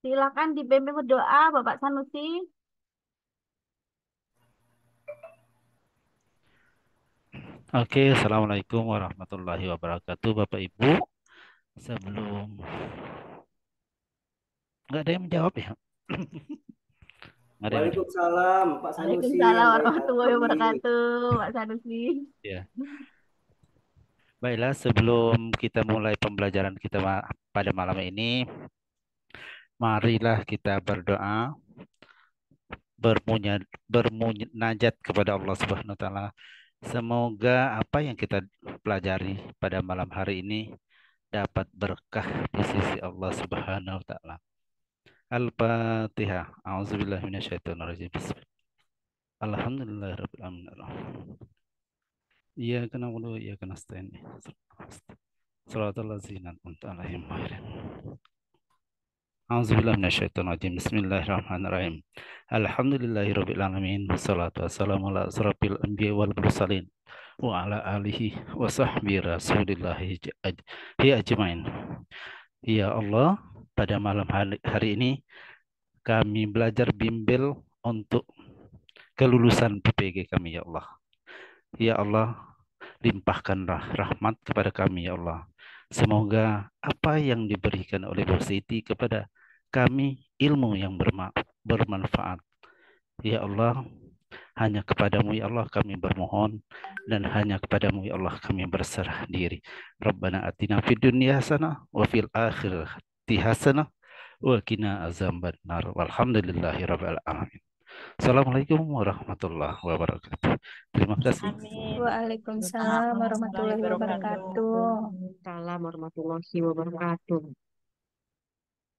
Silakan dipimpin berdoa, Bapak Sanusi. Oke, Assalamualaikum warahmatullahi wabarakatuh, Bapak Ibu. Sebelum nggak ada yang menjawab ya, nggak ada yang menjawab. Waalaikumsalam Pak Sanusi Waalaikumsalam yang baik warahmatullahi hati. wabarakatuh, Pak Sanusi. Ya, baiklah. Sebelum kita mulai pembelajaran kita pada malam ini, marilah kita berdoa, bermunajat kepada Allah Subhanahu Wa Taala. Semoga apa yang kita pelajari pada malam hari ini dapat berkah di sisi Allah Subhanahu Wa Taala. Al-Fatihah. A'udzubillahi minasyaitonirrajim. Alhamdulillahirabbil alamin. Iyyaka na'budu wa iyyaka nasta'in. Shiratal ladzina an'amta 'alaihim ghairil A'udzubillahi minasyaitonir rajim. Bismillahirrahmanirrahim. Alhamdulillahirabbil alamin. Wassalatu wassalamu ala asrofil anbiya'i wal mursalin wa ala alihi wa sahbihi rasulillahi ajmain. Ya Allah, pada malam hari ini kami belajar bimbel untuk kelulusan PPG kami ya Allah. Ya Allah, limpahkanlah rahmat kepada kami ya Allah. Semoga apa yang diberikan oleh Bu Siti kepada kami ilmu yang bermanfaat. Ya Allah, hanya kepadamu ya Allah kami bermohon dan hanya kepadamu ya Allah kami berserah diri. Rabbana atina fid dunya hasanah wa fil akhirati hasanah wa qina azabannar. Walhamdulillahi rabbil alamin. Assalamualaikum warahmatullahi wabarakatuh. Terima kasih. Amin. Waalaikumsalam Warahmatullahi warahmatullahi wabarakatuh. wabarakatuh. Waalaikumsalam warahmatullahi wabarakatuh.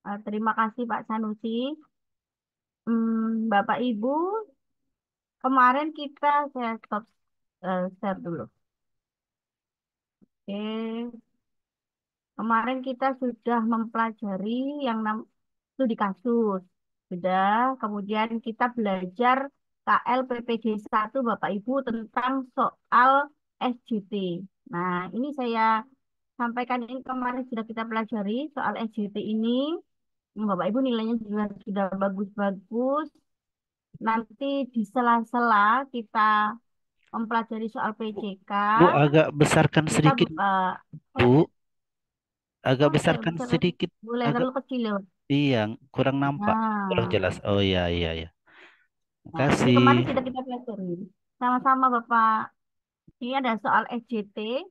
Terima kasih Pak Sanusi. Bapak Ibu, kemarin saya stop share dulu. Oke, kemarin kita sudah mempelajari yang studi kasus. Sudah, kemudian kita belajar KLPPG 1 Bapak Ibu tentang soal SJT. Nah, ini saya sampaikan ini kemarin sudah kita pelajari soal SJT ini. Bapak Ibu nilainya juga sudah bagus-bagus. Nanti di sela-sela kita mempelajari soal PJK, Bu, agak besarkan kita sedikit, oh ya, Bu. Agak oke, besarkan bisa sedikit. boleh Agak terlalu kecil ya. iya, kurang nampak, kurang Nah, jelas. Oh iya, iya, iya. nah, ini kemarin Makasih. sudah kita pelajari. Sama-sama Bapak. Ini ada soal SJT.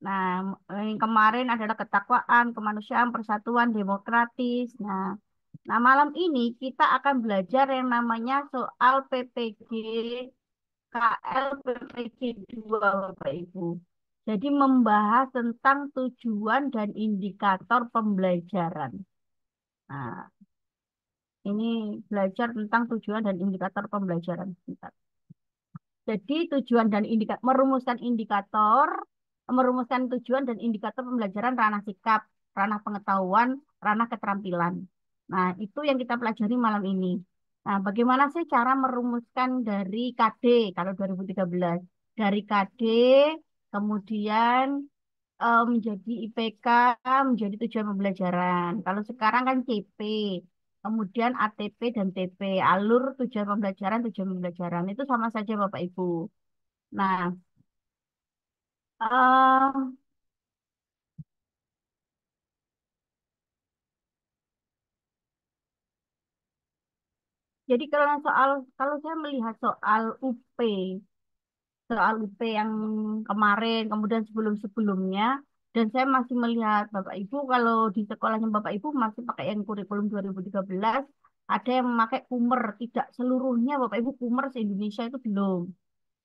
Nah, yang kemarin adalah ketakwaan, kemanusiaan, persatuan, demokratis. Nah, malam ini kita akan belajar yang namanya soal PPG KL PPG 2, Bapak Ibu. Jadi membahas tentang tujuan dan indikator pembelajaran. Nah, ini belajar tentang tujuan dan indikator pembelajaran. Bentar. Jadi tujuan dan merumuskan tujuan dan indikator pembelajaran ranah sikap, ranah pengetahuan, ranah keterampilan. Nah, itu yang kita pelajari malam ini. Nah, bagaimana sih cara merumuskan dari KD kalau 2013? Dari KD, kemudian menjadi IPK, menjadi tujuan pembelajaran. Kalau sekarang kan CP, kemudian ATP dan TP, alur tujuan pembelajaran itu sama saja Bapak Ibu. Nah, eh, jadi kalau saya melihat soal UP yang kemarin, kemudian sebelum-sebelumnya, dan saya masih melihat Bapak Ibu kalau di sekolahnya Bapak Ibu masih pakai yang kurikulum 2013, ada yang memakai Kumer, tidak seluruhnya Bapak Ibu Kumer se-Indonesia itu belum.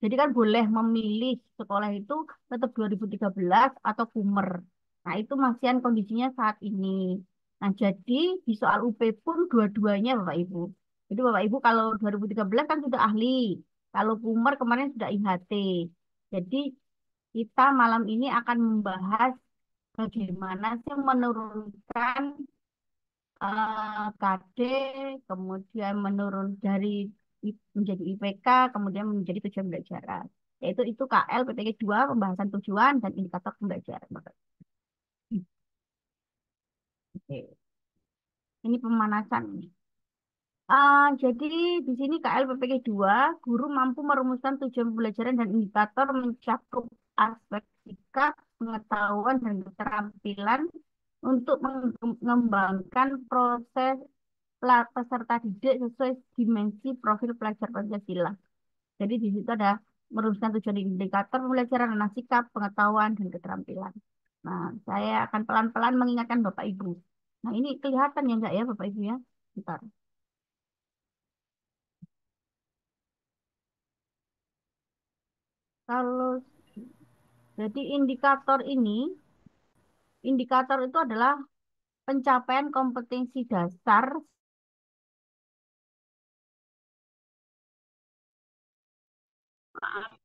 Jadi kan boleh memilih sekolah itu tetap 2013 atau Kumer. Nah, itu masihan kondisinya saat ini. Nah, jadi di soal UP pun dua-duanya Bapak Ibu. Jadi Bapak Ibu kalau 2013 kan sudah ahli. Kalau Kumer kemarin sudah IHT. Jadi kita malam ini akan membahas bagaimana sih menurunkan KD, kemudian menurun menjadi IPK, kemudian menjadi tujuan pembelajaran. Yaitu itu KL PPG 2 pembahasan tujuan dan indikator pembelajaran. Oke. Ini pemanasan. Jadi di sini KLPPK 2, guru mampu merumuskan tujuan pembelajaran dan indikator mencakup aspek sikap, pengetahuan, dan keterampilan untuk mengembangkan proses peserta didik sesuai dimensi profil pelajar Pancasila. Jadi di situ ada merumuskan tujuan indikator pembelajaran dan sikap, pengetahuan, dan keterampilan. Nah, saya akan pelan-pelan mengingatkan Bapak Ibu. Nah, ini kelihatan ya enggak ya Bapak Ibu ya? Bentar. Kalau jadi indikator itu adalah pencapaian kompetensi dasar.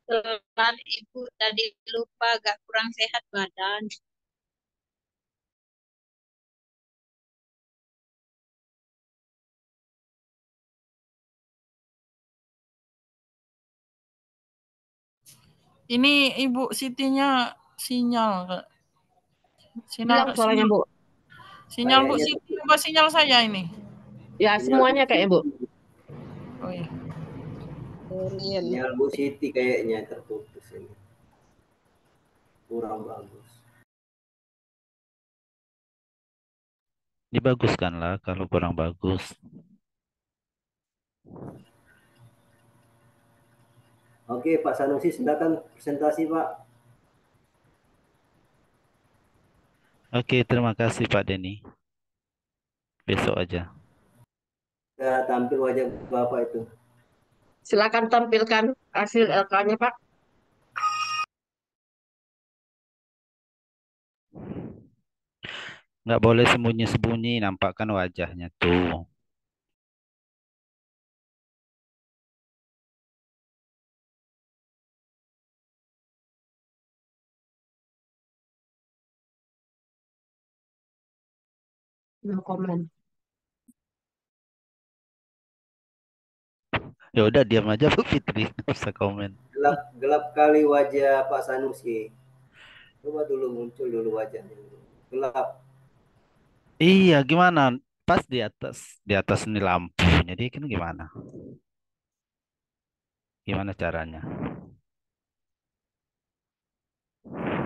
Kebetulan Ibu tadi lupa agak kurang sehat badan. Ini Ibu Sitinya sinyal, Kak. Hilang suaranya, Bu. Sinyal Bu Siti apa sinyal saya ini? Ya, semuanya kayaknya, Bu. Oh iya. Sinyal Bu Siti kayaknya terputus ini. Kurang bagus. Dibaguskanlah kalau kurang bagus. Oke, Pak Sanusi, silakan presentasi, Pak. Oke, terima kasih Pak Denny. Besok aja. Kita tampil wajah Bapak itu. Silakan tampilkan hasil LK-nya, Pak. Nggak boleh sembunyi-sembunyi, nampakkan wajahnya tuh. No comment. Ya udah diam aja Bu Fitri, nggak usah komen. Gelap kali wajah Pak Sanusi. Coba dulu muncul dulu wajahnya. Gelap. Iya, gimana? Pas di atas ini lampu. Jadi kan gimana? Gimana caranya?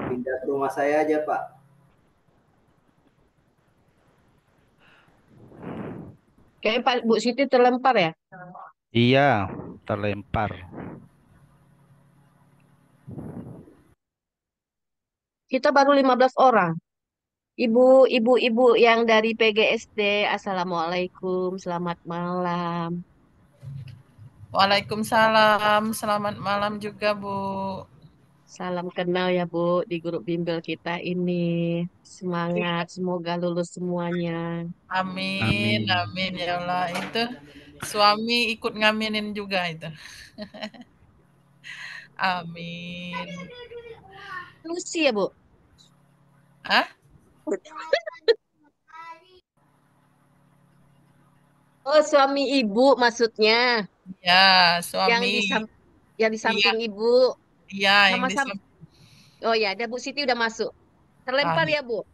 Pindah ke rumah saya aja, Pak. Kayaknya Pak Bu Siti terlempar ya? Iya, terlempar. Kita baru 15 orang. Ibu yang dari PGSD, Assalamualaikum, selamat malam. Waalaikumsalam. Selamat malam juga, Bu. Salam kenal ya Bu di grup bimbel kita ini. Semangat, semoga lulus semuanya. Amin, amin ya Allah. Itu suami ikut ngaminin juga itu. Amin. Lucy ya Bu? Hah? Oh, suami Ibu maksudnya. Ya, Yang suami. yang di samping Iya. Ibu. Iya, yang di Sama-sama. Oh ya, ada Bu Siti udah masuk. Terlempar ya Bu?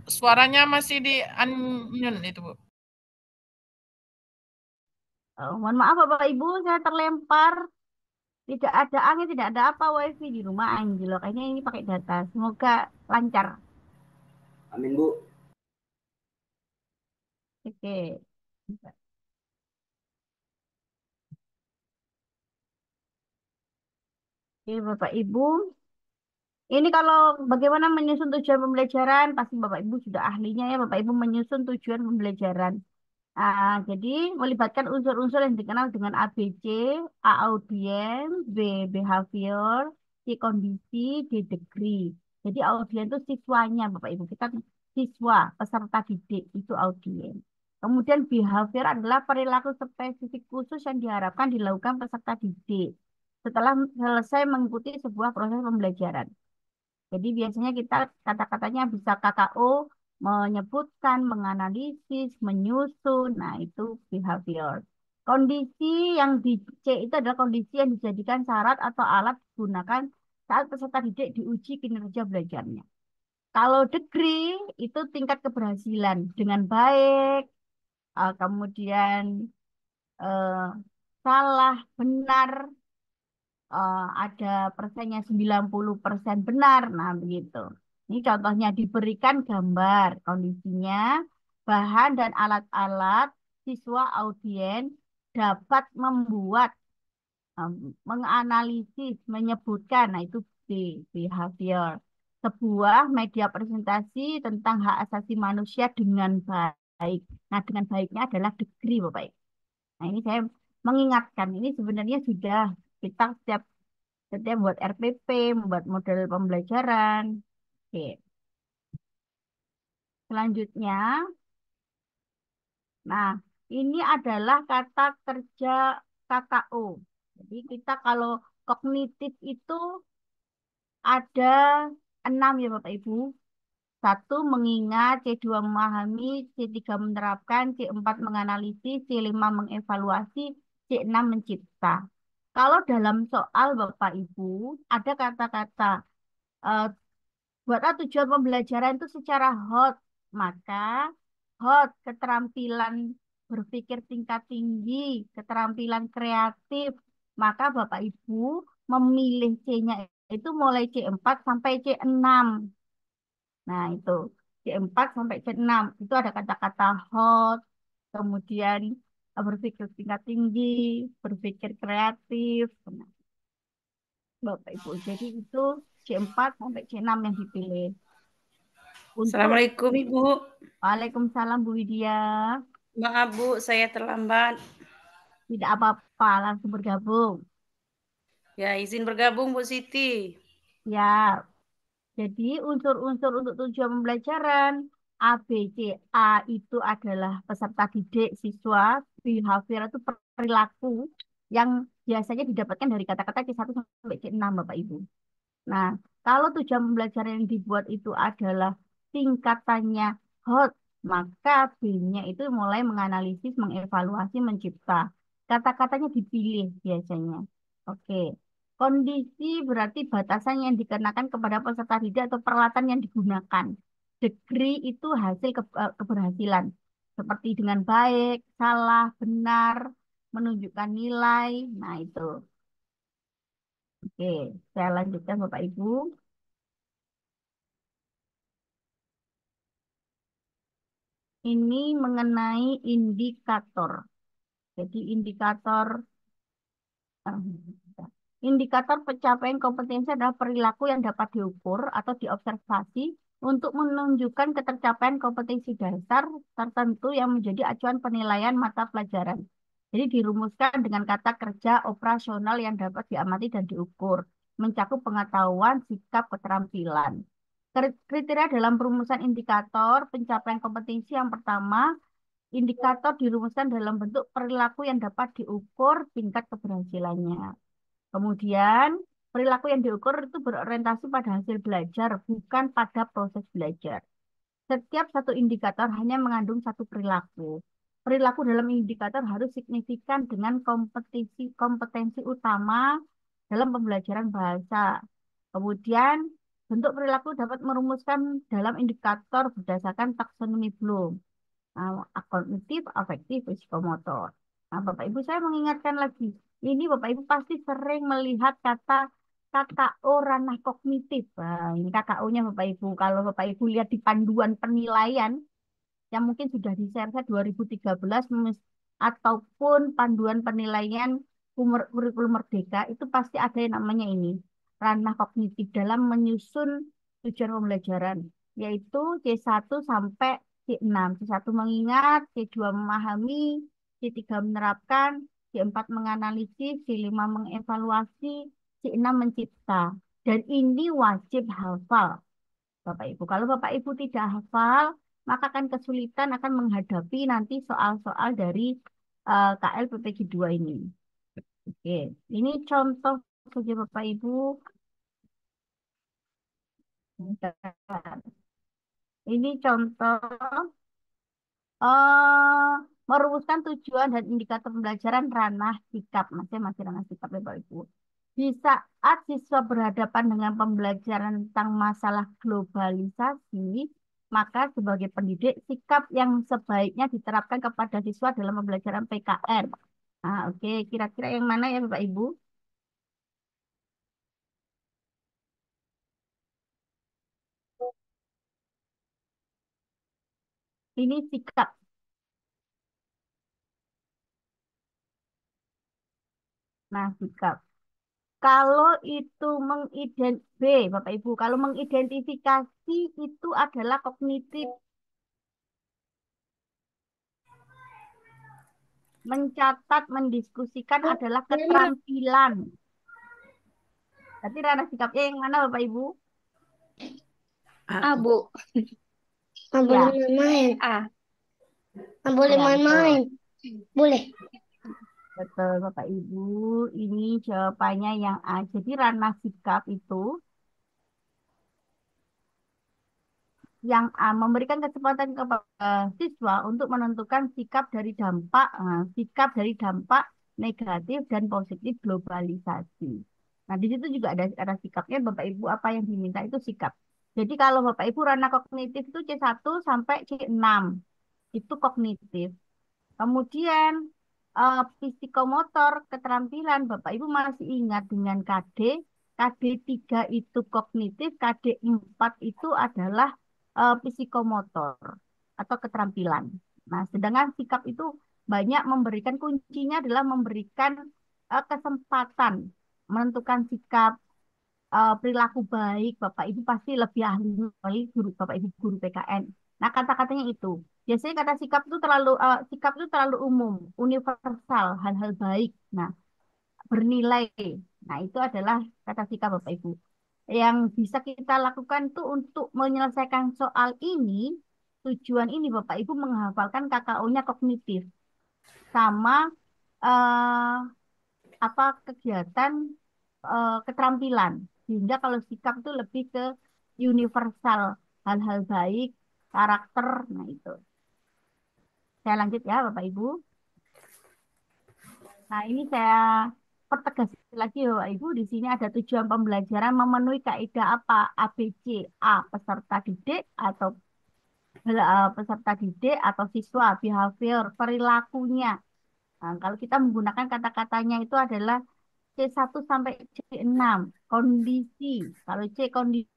Suaranya masih di unmute itu, Bu. Mohon maaf Bapak Ibu, saya terlempar. Tidak ada angin, tidak ada apa, wifi di rumah anjlok. Kayaknya ini pakai data. Semoga lancar. Amin, Bu. Oke. Oke, Bapak Ibu. Ini kalau bagaimana menyusun tujuan pembelajaran, pasti Bapak Ibu sudah ahlinya ya, Bapak Ibu menyusun tujuan pembelajaran. Jadi melibatkan unsur-unsur yang dikenal dengan ABC, A audien, B behavior, C kondisi, D degree. Jadi audien itu siswanya, Bapak Ibu. Kita siswa, peserta didik itu audien. Kemudian behavior adalah perilaku spesifik khusus yang diharapkan dilakukan peserta didik setelah selesai mengikuti sebuah proses pembelajaran. Jadi biasanya kita kata-katanya bisa KKO, menyebutkan, menganalisis, menyusun. Nah, itu behavior. Kondisi yang di C itu adalah kondisi yang dijadikan syarat atau alat digunakan saat peserta didik diuji kinerja belajarnya. Kalau degree itu tingkat keberhasilan dengan baik, kemudian eh, salah, benar, ada persennya 90% benar. Nah, begitu. Ini contohnya diberikan gambar kondisinya, bahan dan alat-alat siswa audien dapat membuat, em, menganalisis, menyebutkan, nah itu behavior, sebuah media presentasi tentang hak asasi manusia dengan baik. Nah, dengan baiknya adalah degree, Bapak Ibu. Nah, ini saya mengingatkan, ini sebenarnya sudah kita setiap buat RPP, membuat model pembelajaran. Oke, selanjutnya, nah ini adalah kata kerja KKO. Jadi kita kalau kognitif itu ada 6 ya Bapak Ibu. Satu, mengingat, C2 memahami, C3 menerapkan, C4 menganalisis, C5 mengevaluasi, C6 mencipta. Kalau dalam soal Bapak Ibu, ada kata-kata eh, buatlah tujuan pembelajaran itu secara hot. Maka hot, keterampilan berpikir tingkat tinggi, keterampilan kreatif. Maka Bapak Ibu memilih C-nya itu mulai C4 sampai C6. Nah, itu C4 sampai C6 itu ada kata-kata hot, kemudian berpikir tingkat tinggi, berpikir kreatif. Nah, Bapak Ibu. Jadi itu C4 sampai C6 yang dipilih. Untuk Assalamualaikum Ibu. Waalaikumsalam Bu Widya. Maaf Bu, saya terlambat. Tidak apa-apa, langsung bergabung. Ya, izin bergabung Bu Siti. Ya, jadi unsur-unsur untuk tujuan pembelajaran A, B, C, A itu adalah peserta didik, siswa, behavior itu perilaku yang biasanya didapatkan dari kata-kata C1 sampai C6, Bapak Ibu. Nah, kalau tujuan pembelajaran yang dibuat itu adalah tingkatannya hot, maka B-nya itu mulai menganalisis, mengevaluasi, mencipta. Kata-katanya dipilih biasanya. Oke. Kondisi berarti batasan yang dikenakan kepada peserta didik atau peralatan yang digunakan. Degree itu hasil keberhasilan. Seperti dengan baik, salah, benar, menunjukkan nilai. Nah, itu. Oke, saya lanjutkan Bapak Ibu. Ini mengenai indikator. Jadi indikator pencapaian kompetensi adalah perilaku yang dapat diukur atau diobservasi untuk menunjukkan ketercapaian kompetensi dasar tertentu yang menjadi acuan penilaian mata pelajaran. Jadi dirumuskan dengan kata kerja operasional yang dapat diamati dan diukur, mencakup pengetahuan, sikap, keterampilan. Kriteria dalam perumusan indikator pencapaian kompetensi yang pertama, indikator dirumuskan dalam bentuk perilaku yang dapat diukur tingkat keberhasilannya. Kemudian, perilaku yang diukur itu berorientasi pada hasil belajar, bukan pada proses belajar. Setiap satu indikator hanya mengandung satu perilaku. Perilaku dalam indikator harus signifikan dengan kompetensi utama dalam pembelajaran bahasa. Kemudian, bentuk perilaku dapat merumuskan dalam indikator berdasarkan taksonomi Bloom. Kognitif, afektif, psikomotor. Nah, Bapak Ibu saya mengingatkan lagi, ini Bapak Ibu pasti sering melihat kata KKO ranah kognitif. Nah, ini KKO-nya Bapak Ibu. Kalau Bapak Ibu lihat di panduan penilaian yang mungkin sudah di-share 2013 ataupun panduan penilaian kurikulum merdeka itu pasti ada yang namanya ini ranah kognitif dalam menyusun tujuan pembelajaran yaitu C1 sampai C6. C1 mengingat, C2 memahami, C3 menerapkan, C4 menganalisis, C5 mengevaluasi, C6 mencipta. Dan ini wajib hafal, Bapak Ibu. Kalau Bapak Ibu tidak hafal, maka akan kesulitan akan menghadapi nanti soal-soal dari KLPPG 2 ini. Oke, ini contoh saja Bapak Ibu. Ini contoh merumuskan tujuan dan indikator pembelajaran ranah sikap. Masih ranah sikap ya Bapak Ibu. Di saat siswa berhadapan dengan pembelajaran tentang masalah globalisasi, maka sebagai pendidik, sikap yang sebaiknya diterapkan kepada siswa dalam pembelajaran PKN. Nah, oke, kira-kira yang mana ya Bapak Ibu? Ini sikap. Nah, sikap. Kalau itu B, Bapak Ibu, kalau mengidentifikasi itu adalah kognitif, mencatat, mendiskusikan adalah keterampilan. Berarti ranah sikapnya yang mana Bapak Ibu? Bu. Nggak Ya. boleh main-main. Nggak boleh Ya, main-main. Boleh. Betul Bapak Ibu, ini jawabannya yang A. Jadi ranah sikap itu yang A, memberikan kesempatan kepada siswa untuk menentukan sikap dari dampak negatif dan positif globalisasi. Nah, di situ juga ada sikapnya Bapak Ibu, apa yang diminta itu sikap. Jadi kalau Bapak Ibu ranah kognitif itu C1 sampai C6 itu kognitif. Kemudian psikomotor, keterampilan, Bapak Ibu masih ingat dengan KD. KD 3 itu kognitif, KD 4 itu adalah psikomotor atau keterampilan. Nah, sedangkan sikap itu banyak memberikan kuncinya adalah memberikan kesempatan menentukan sikap, perilaku baik. Bapak Ibu pasti lebih ahli guru Bapak Ibu guru PKN. Nah, kata-katanya itu. Biasanya kata sikap itu terlalu umum, universal, hal-hal baik. Nah, bernilai. Nah, itu adalah kata sikap Bapak Ibu. Yang bisa kita lakukan tuh untuk menyelesaikan soal ini, tujuan ini Bapak Ibu menghafalkan KKO-nya kognitif sama eh, apa kegiatan keterampilan. Sehingga kalau sikap itu lebih ke universal, hal-hal baik, karakter. Nah, itu. Saya lanjut ya, Bapak Ibu. Nah, ini saya pertegas lagi, Bapak Ibu. Di sini ada tujuan pembelajaran memenuhi kaidah apa? ABC. A, peserta didik atau peserta didik atau siswa, behavior, perilakunya. Nah, kalau kita menggunakan kata-katanya itu adalah C1 sampai C6. Kondisi. Kalau C, kondisi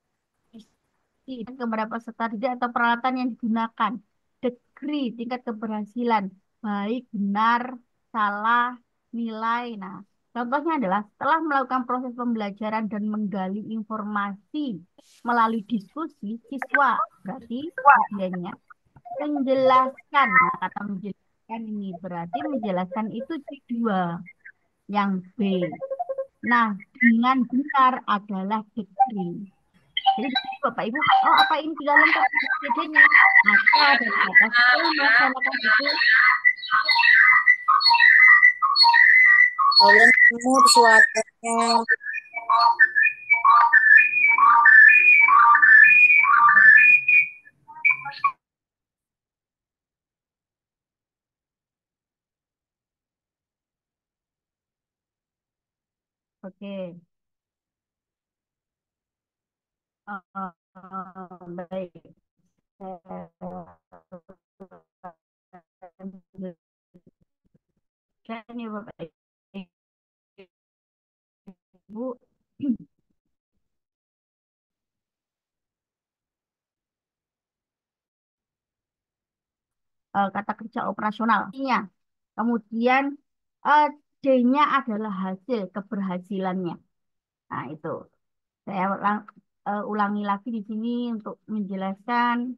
kepada peserta didik atau peralatan yang digunakan. Degree, tingkat keberhasilan. Baik, benar, salah, nilai. Nah, contohnya adalah setelah melakukan proses pembelajaran dan menggali informasi melalui diskusi, siswa, berarti bagiannya, menjelaskan. Nah, kata menjelaskan ini berarti menjelaskan itu C2, yang B. Nah, dengan benar adalah degree. Jadi di sini Bapak Ibu, oh apa ini tidak lengkap CD-nya? Maka dari atas setelah melaksanakan itu, Tolong mute suaranya. oke. Baik. Kan ya Bapak Ibu, kata kerja operasional. Kemudian eh, D-nya adalah hasil keberhasilannya. Nah, itu. Saya ulangi lagi di sini untuk menjelaskan.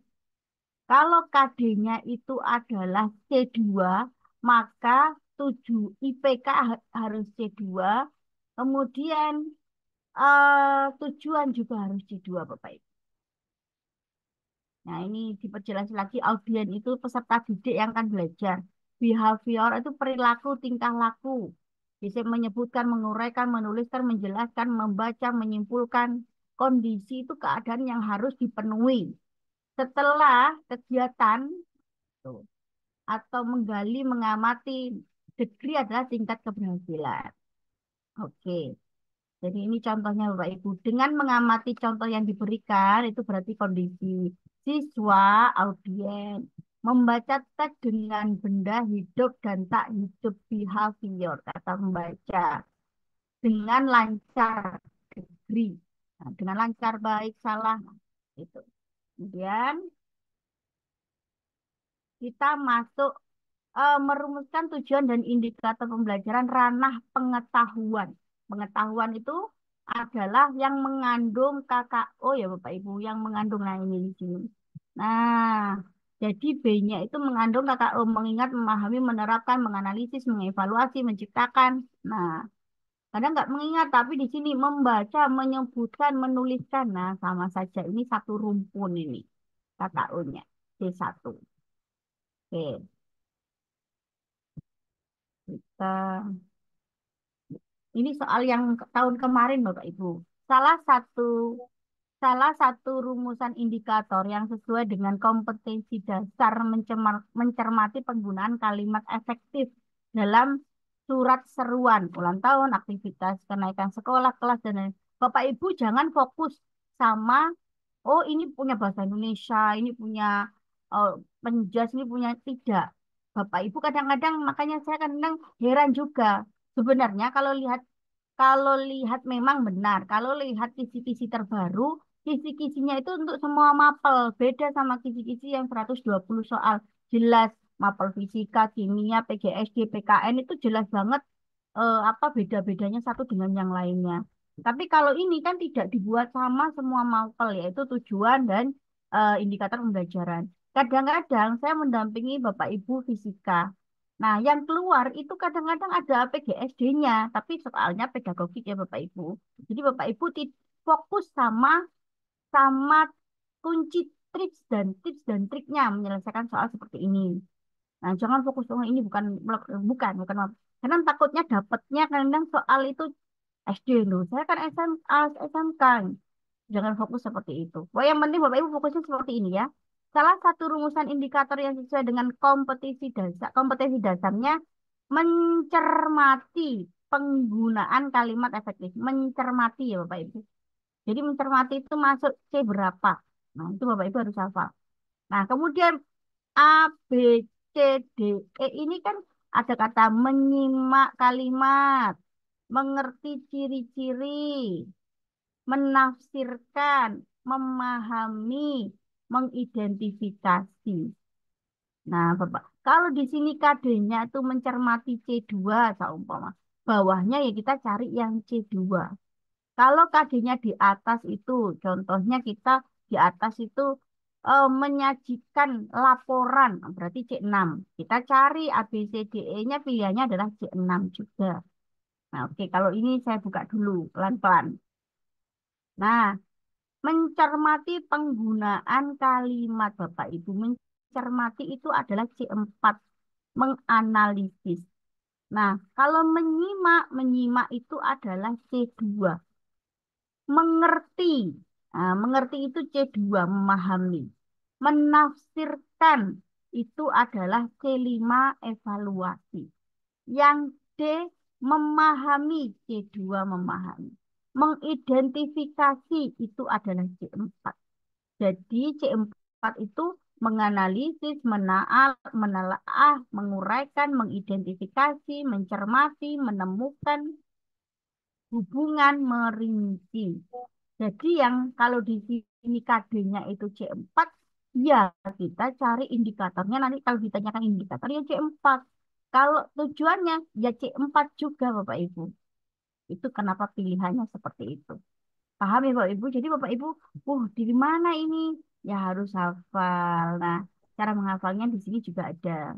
Kalau KD-nya itu adalah C2, maka 7 IPK harus C2. Kemudian tujuan juga harus C2, Bapak Ibu. Nah, ini diperjelas lagi, audien itu peserta didik yang akan belajar. Behavior itu perilaku, tingkah laku. Bisa menyebutkan, menguraikan, menuliskan, menjelaskan, membaca, menyimpulkan. Kondisi itu keadaan yang harus dipenuhi. Setelah kegiatan tuh, atau menggali, mengamati, degree adalah tingkat keberhasilan. Oke. Jadi ini contohnya Bapak Ibu. Dengan mengamati contoh yang diberikan, itu berarti kondisi siswa, audiens, membaca teks dengan benda hidup dan tak hidup behavior, kata membaca. Dengan lancar, degree. Nah, dengan lancar, baik, salah. Nah, itu. Kemudian kita masuk merumuskan tujuan dan indikator pembelajaran ranah pengetahuan. Pengetahuan itu adalah yang mengandung KKO ya Bapak Ibu, yang mengandung nah ini di sini. Nah, jadi B-nya itu mengandung KKO, mengingat, memahami, menerapkan, menganalisis, mengevaluasi, menciptakan. Nah, kadang nggak mengingat, tapi di sini membaca, menyebutkan, menuliskan. Nah, sama saja ini satu rumpun ini KKO-nya C1. Oke, kita ini soal yang tahun kemarin Bapak Ibu. Salah satu salah satu rumusan indikator yang sesuai dengan kompetensi dasar mencermati penggunaan kalimat efektif dalam surat seruan ulang tahun, aktivitas kenaikan sekolah, kelas dan lain. Bapak Ibu jangan fokus sama oh ini punya bahasa Indonesia, ini punya eh, penjas, ini punya tidak. Bapak Ibu kadang-kadang makanya saya kadang heran juga. Sebenarnya kalau lihat memang benar, kalau lihat kisi-kisi terbaru, kisi-kisinya itu untuk semua mapel, beda sama kisi-kisi yang 120 soal. Jelas mapel fisika, kimia, PGSD, PKN itu jelas banget apa beda-bedanya satu dengan yang lainnya. Tapi kalau ini kan tidak dibuat sama semua mapel, yaitu tujuan dan indikator pembelajaran. Kadang-kadang saya mendampingi Bapak Ibu fisika. Nah, yang keluar itu kadang-kadang ada PGSD-nya, tapi soalnya pedagogik ya Bapak Ibu. Jadi Bapak Ibu fokus sama sama kunci tips dan triknya menyelesaikan soal seperti ini. Nah, jangan fokus oh ini bukan. Karena takutnya dapatnya kadang soal itu SD loh. Saya kan SMA, SMK. Jangan fokus seperti itu. Wah, yang penting Bapak Ibu fokusnya seperti ini ya. Salah satu rumusan indikator yang sesuai dengan kompetensi dasarnya mencermati penggunaan kalimat efektif. Mencermati ya Bapak Ibu. Jadi mencermati itu masuk C berapa. Nah, itu Bapak Ibu harus hafal. Nah, kemudian A, B, C, D, E ini kan ada kata menyimak kalimat, mengerti ciri-ciri, menafsirkan, memahami, mengidentifikasi. Nah, Bapak, kalau di sini KD-nya itu mencermati C2, seumpama. Bawahnya ya kita cari yang C2. Kalau KD-nya di atas itu, contohnya kita di atas itu menyajikan laporan, berarti C6. Kita cari A, B, C, D, E-nya pilihannya adalah C6 juga. Nah, oke, kalau ini saya buka dulu pelan-pelan. Nah, mencermati penggunaan kalimat Bapak Ibu. Mencermati itu adalah C4, menganalisis. Nah, kalau menyimak itu adalah C2. Mengerti. Nah, mengerti itu C2, memahami. Menafsirkan itu adalah C5, evaluasi. Yang D, memahami, C2, memahami. Mengidentifikasi itu adalah C4. Jadi C4 itu menganalisis, menelaah, menguraikan, mengidentifikasi, mencermati, menemukan hubungan, merinci. Jadi yang kalau di sini KD-nya itu C4, ya kita cari indikatornya nanti kalau ditanyakan indikator ya C4. Kalau tujuannya ya C4 juga Bapak Ibu. Itu kenapa pilihannya seperti itu. Paham ya Bapak Ibu? Jadi Bapak Ibu, di mana ini? Ya harus hafal. Nah, cara menghafalnya di sini juga ada.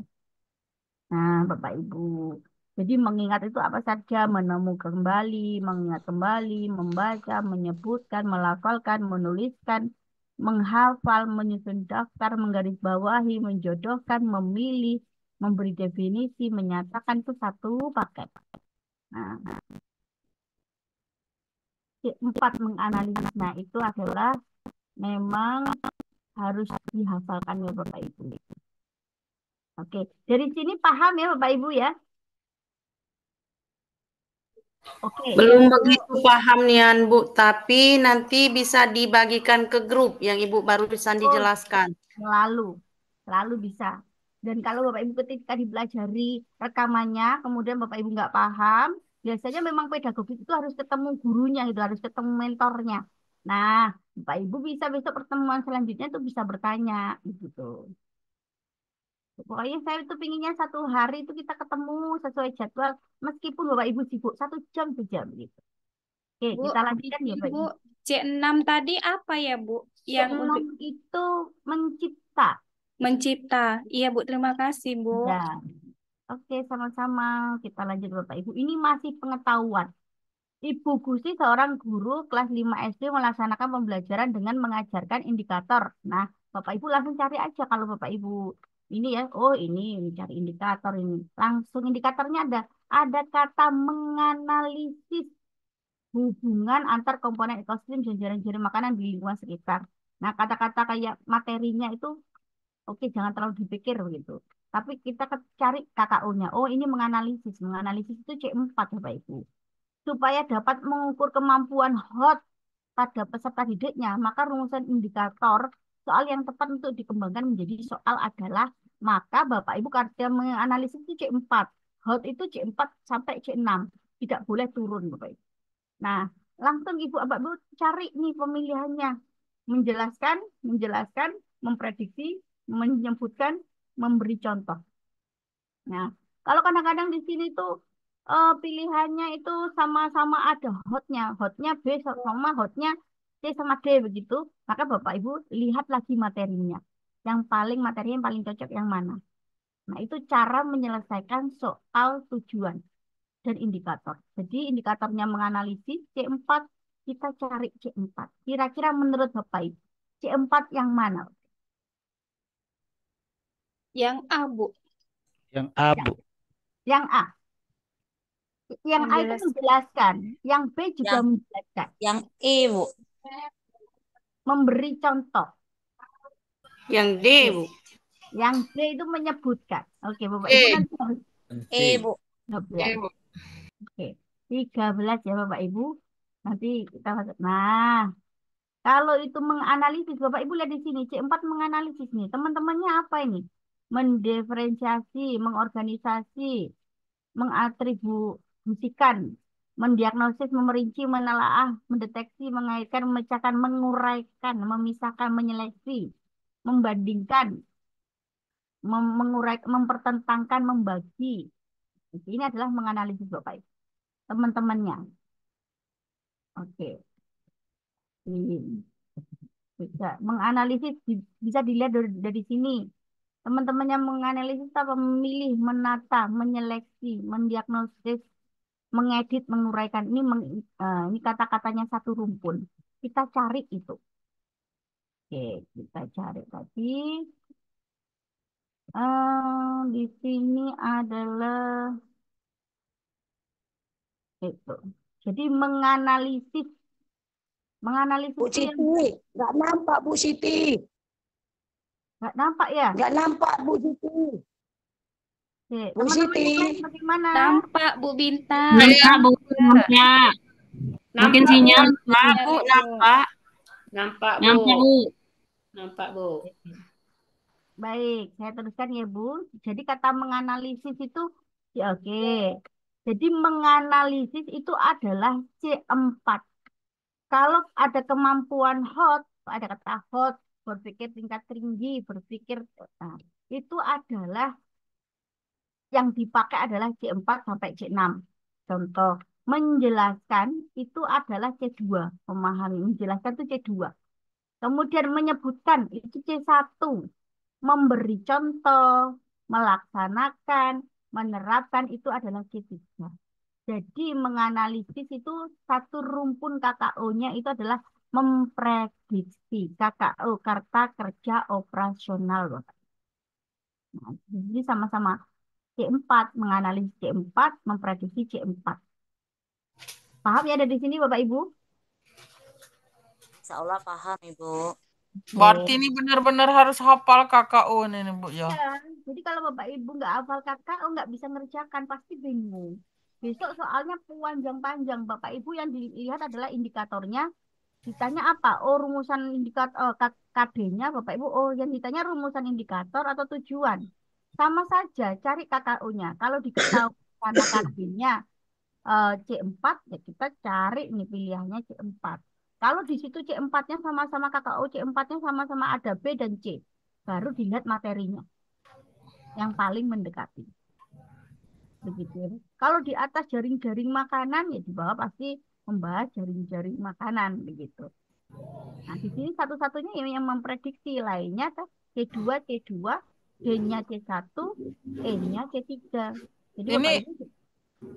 Nah, Bapak Ibu. Jadi mengingat itu apa saja, menemukan kembali, mengingat kembali, membaca, menyebutkan, melafalkan, menuliskan, menghafal, menyusun daftar, menggarisbawahi, menjodohkan, memilih, memberi definisi, menyatakan itu satu paket. Nah, empat menganalisis. Nah, itu adalah memang harus dihafalkan ya Bapak Ibu. Oke, dari sini paham ya Bapak Ibu ya? Oke, Belum itu begitu paham nian Bu, tapi nanti bisa dibagikan ke grup yang Ibu barusan oh, dijelaskan. selalu bisa. Dan kalau Bapak Ibu ketika dipelajari rekamannya, kemudian Bapak Ibu nggak paham, biasanya memang pedagogis itu harus ketemu gurunya, itu harus ketemu mentornya. Nah, Bapak Ibu bisa besok pertemuan selanjutnya itu bisa bertanya, gitu. Pokoknya saya itu pinginnya satu hari itu kita ketemu sesuai jadwal, meskipun Bapak Ibu sibuk 1 jam 2 jam gitu. Oke, Bu, kita lanjutkan ya izin Bapak Bu, Ibu. C6 tadi apa ya Bu? Yang untuk C6 itu mencipta. mencipta. Iya Bu, terima kasih Bu. Ya, oke sama-sama. Kita lanjut Bapak Ibu. Ini masih pengetahuan. Ibu Gusti seorang guru kelas 5 SD melaksanakan pembelajaran dengan mengajarkan indikator. Nah, Bapak Ibu langsung cari aja kalau Bapak Ibu ini ya, oh ini cari indikator ini. Langsung indikatornya ada kata menganalisis hubungan antar komponen ekosistem dan jaring-jaring makanan di lingkungan sekitar. Nah, kata-kata kayak materinya itu oke, jangan terlalu dipikir begitu. Tapi kita cari KKU-nya. Oh, ini menganalisis. Menganalisis itu C4, Bapak Ibu. Supaya dapat mengukur kemampuan HOT pada peserta didiknya, maka rumusan indikator soal yang tepat untuk dikembangkan menjadi soal adalah, maka Bapak Ibu kerja menganalisis itu C4. HOT itu C4 sampai C6. Tidak boleh turun, Bapak Ibu. Nah, langsung Ibu Bapak Ibu cari nih pemilihannya. Menjelaskan, menjelaskan, memprediksi, menyebutkan, memberi contoh. Nah, kalau kadang-kadang di sini tuh pilihannya itu sama-sama ada hotnya, hotnya B sama hotnya C sama D begitu, maka Bapak Ibu lihat lagi materinya. Materinya yang paling cocok yang mana. Nah, itu cara menyelesaikan soal tujuan dan indikator. Jadi indikatornya menganalisis C4, kita cari C4. Kira-kira menurut Bapak Ibu, C4 yang mana? Yang A Bu, Yang A, Bu. Yang A. Yang A itu menjelaskan. menjelaskan, yang B juga Yang menjelaskan, yang E, Bu. memberi contoh. Yang D Oke. Bu. Yang D itu menyebutkan. Oke, Bapak E, Ibu nanti harus E, Bu. 13. Bu. Oke, 13 ya Bapak Ibu. Nanti kita masuk. Nah, kalau itu menganalisis, Bapak Ibu lihat di sini, C4 menganalisis nih. Teman-temannya apa ini? Mendiferensiasi, mengorganisasi, mengatribusikan, mendiagnosis, memerinci, menelaah, mendeteksi, mengaitkan, memecahkan, menguraikan, memisahkan, menyeleksi, membandingkan, mengurai, mempertentangkan, membagi. Ini adalah menganalisis Bapak Ibu. Teman-temannya. Oke. Ini. Bisa. Menganalisis bisa dilihat dari sini. Teman-teman yang menganalisis apa? Memilih, menata, menyeleksi, mendiagnosis, mengedit, menguraikan. Ini kata-katanya satu rumpun. Kita cari itu. Oke, kita cari tadi. Di sini adalah itu. Jadi menganalisis Bu itu yang Siti, nggak nampak Bu Siti, nggak nampak ya. nggak nampak Bu Siti. Oke, Bu teman-teman Siti, yang lain bagaimana? Nampak Bu Bintang. Nampak Bu, nampak. Mungkin Nampak, Bu. sinyal Sinyal Bu, itu. nampak. Nampak Bu. Nampak, Bu. Nampak Bu. Baik, saya teruskan ya Bu. Jadi kata menganalisis itu, ya oke. Jadi menganalisis itu adalah C4. Kalau ada kemampuan hot, ada kata hot, berpikir tingkat tinggi, berpikir, nah, itu adalah yang dipakai adalah C4 sampai C6. Contoh, menjelaskan itu adalah C2. Memahami, menjelaskan itu C2. Kemudian menyebutkan itu C1. Memberi contoh, melaksanakan, menerapkan itu adalah C3. Jadi menganalisis itu satu rumpun KKO-nya itu adalah memprediksi. KKO, Karta Kerja Operasional, Bapak. Nah, jadi sama-sama C4, menganalisis C4, memprediksi C4. Paham ya ada di sini Bapak Ibu? Insya Allah paham, Ibu. Berarti ini benar-benar harus hafal KKO ini Bu ya. Ya, jadi kalau Bapak Ibu nggak hafal KKO nggak bisa ngerjakan, pasti bingung. Besok soalnya panjang-panjang. Bapak Ibu yang dilihat adalah indikatornya. Ditanya apa? Oh, rumusan indikator KD-nya Bapak Ibu. Oh, yang ditanya rumusan indikator atau tujuan. Sama saja, cari KKU-nya. Kalau diketahui karena KD-nya C4, ya kita cari nih pilihannya C4. Kalau di situ C4-nya sama-sama KKU, C4-nya sama-sama ada B dan C. Baru dilihat materinya yang paling mendekati. Begitu. Kalau di atas jaring-jaring makanan, ya di bawah pasti membahas jaring-jaring makanan. Begitu. Nah, di sini satu-satunya yang memprediksi, lainnya C2, C2, D-nya C1, E-nya C3. Jadi Bapak Ini Ibu,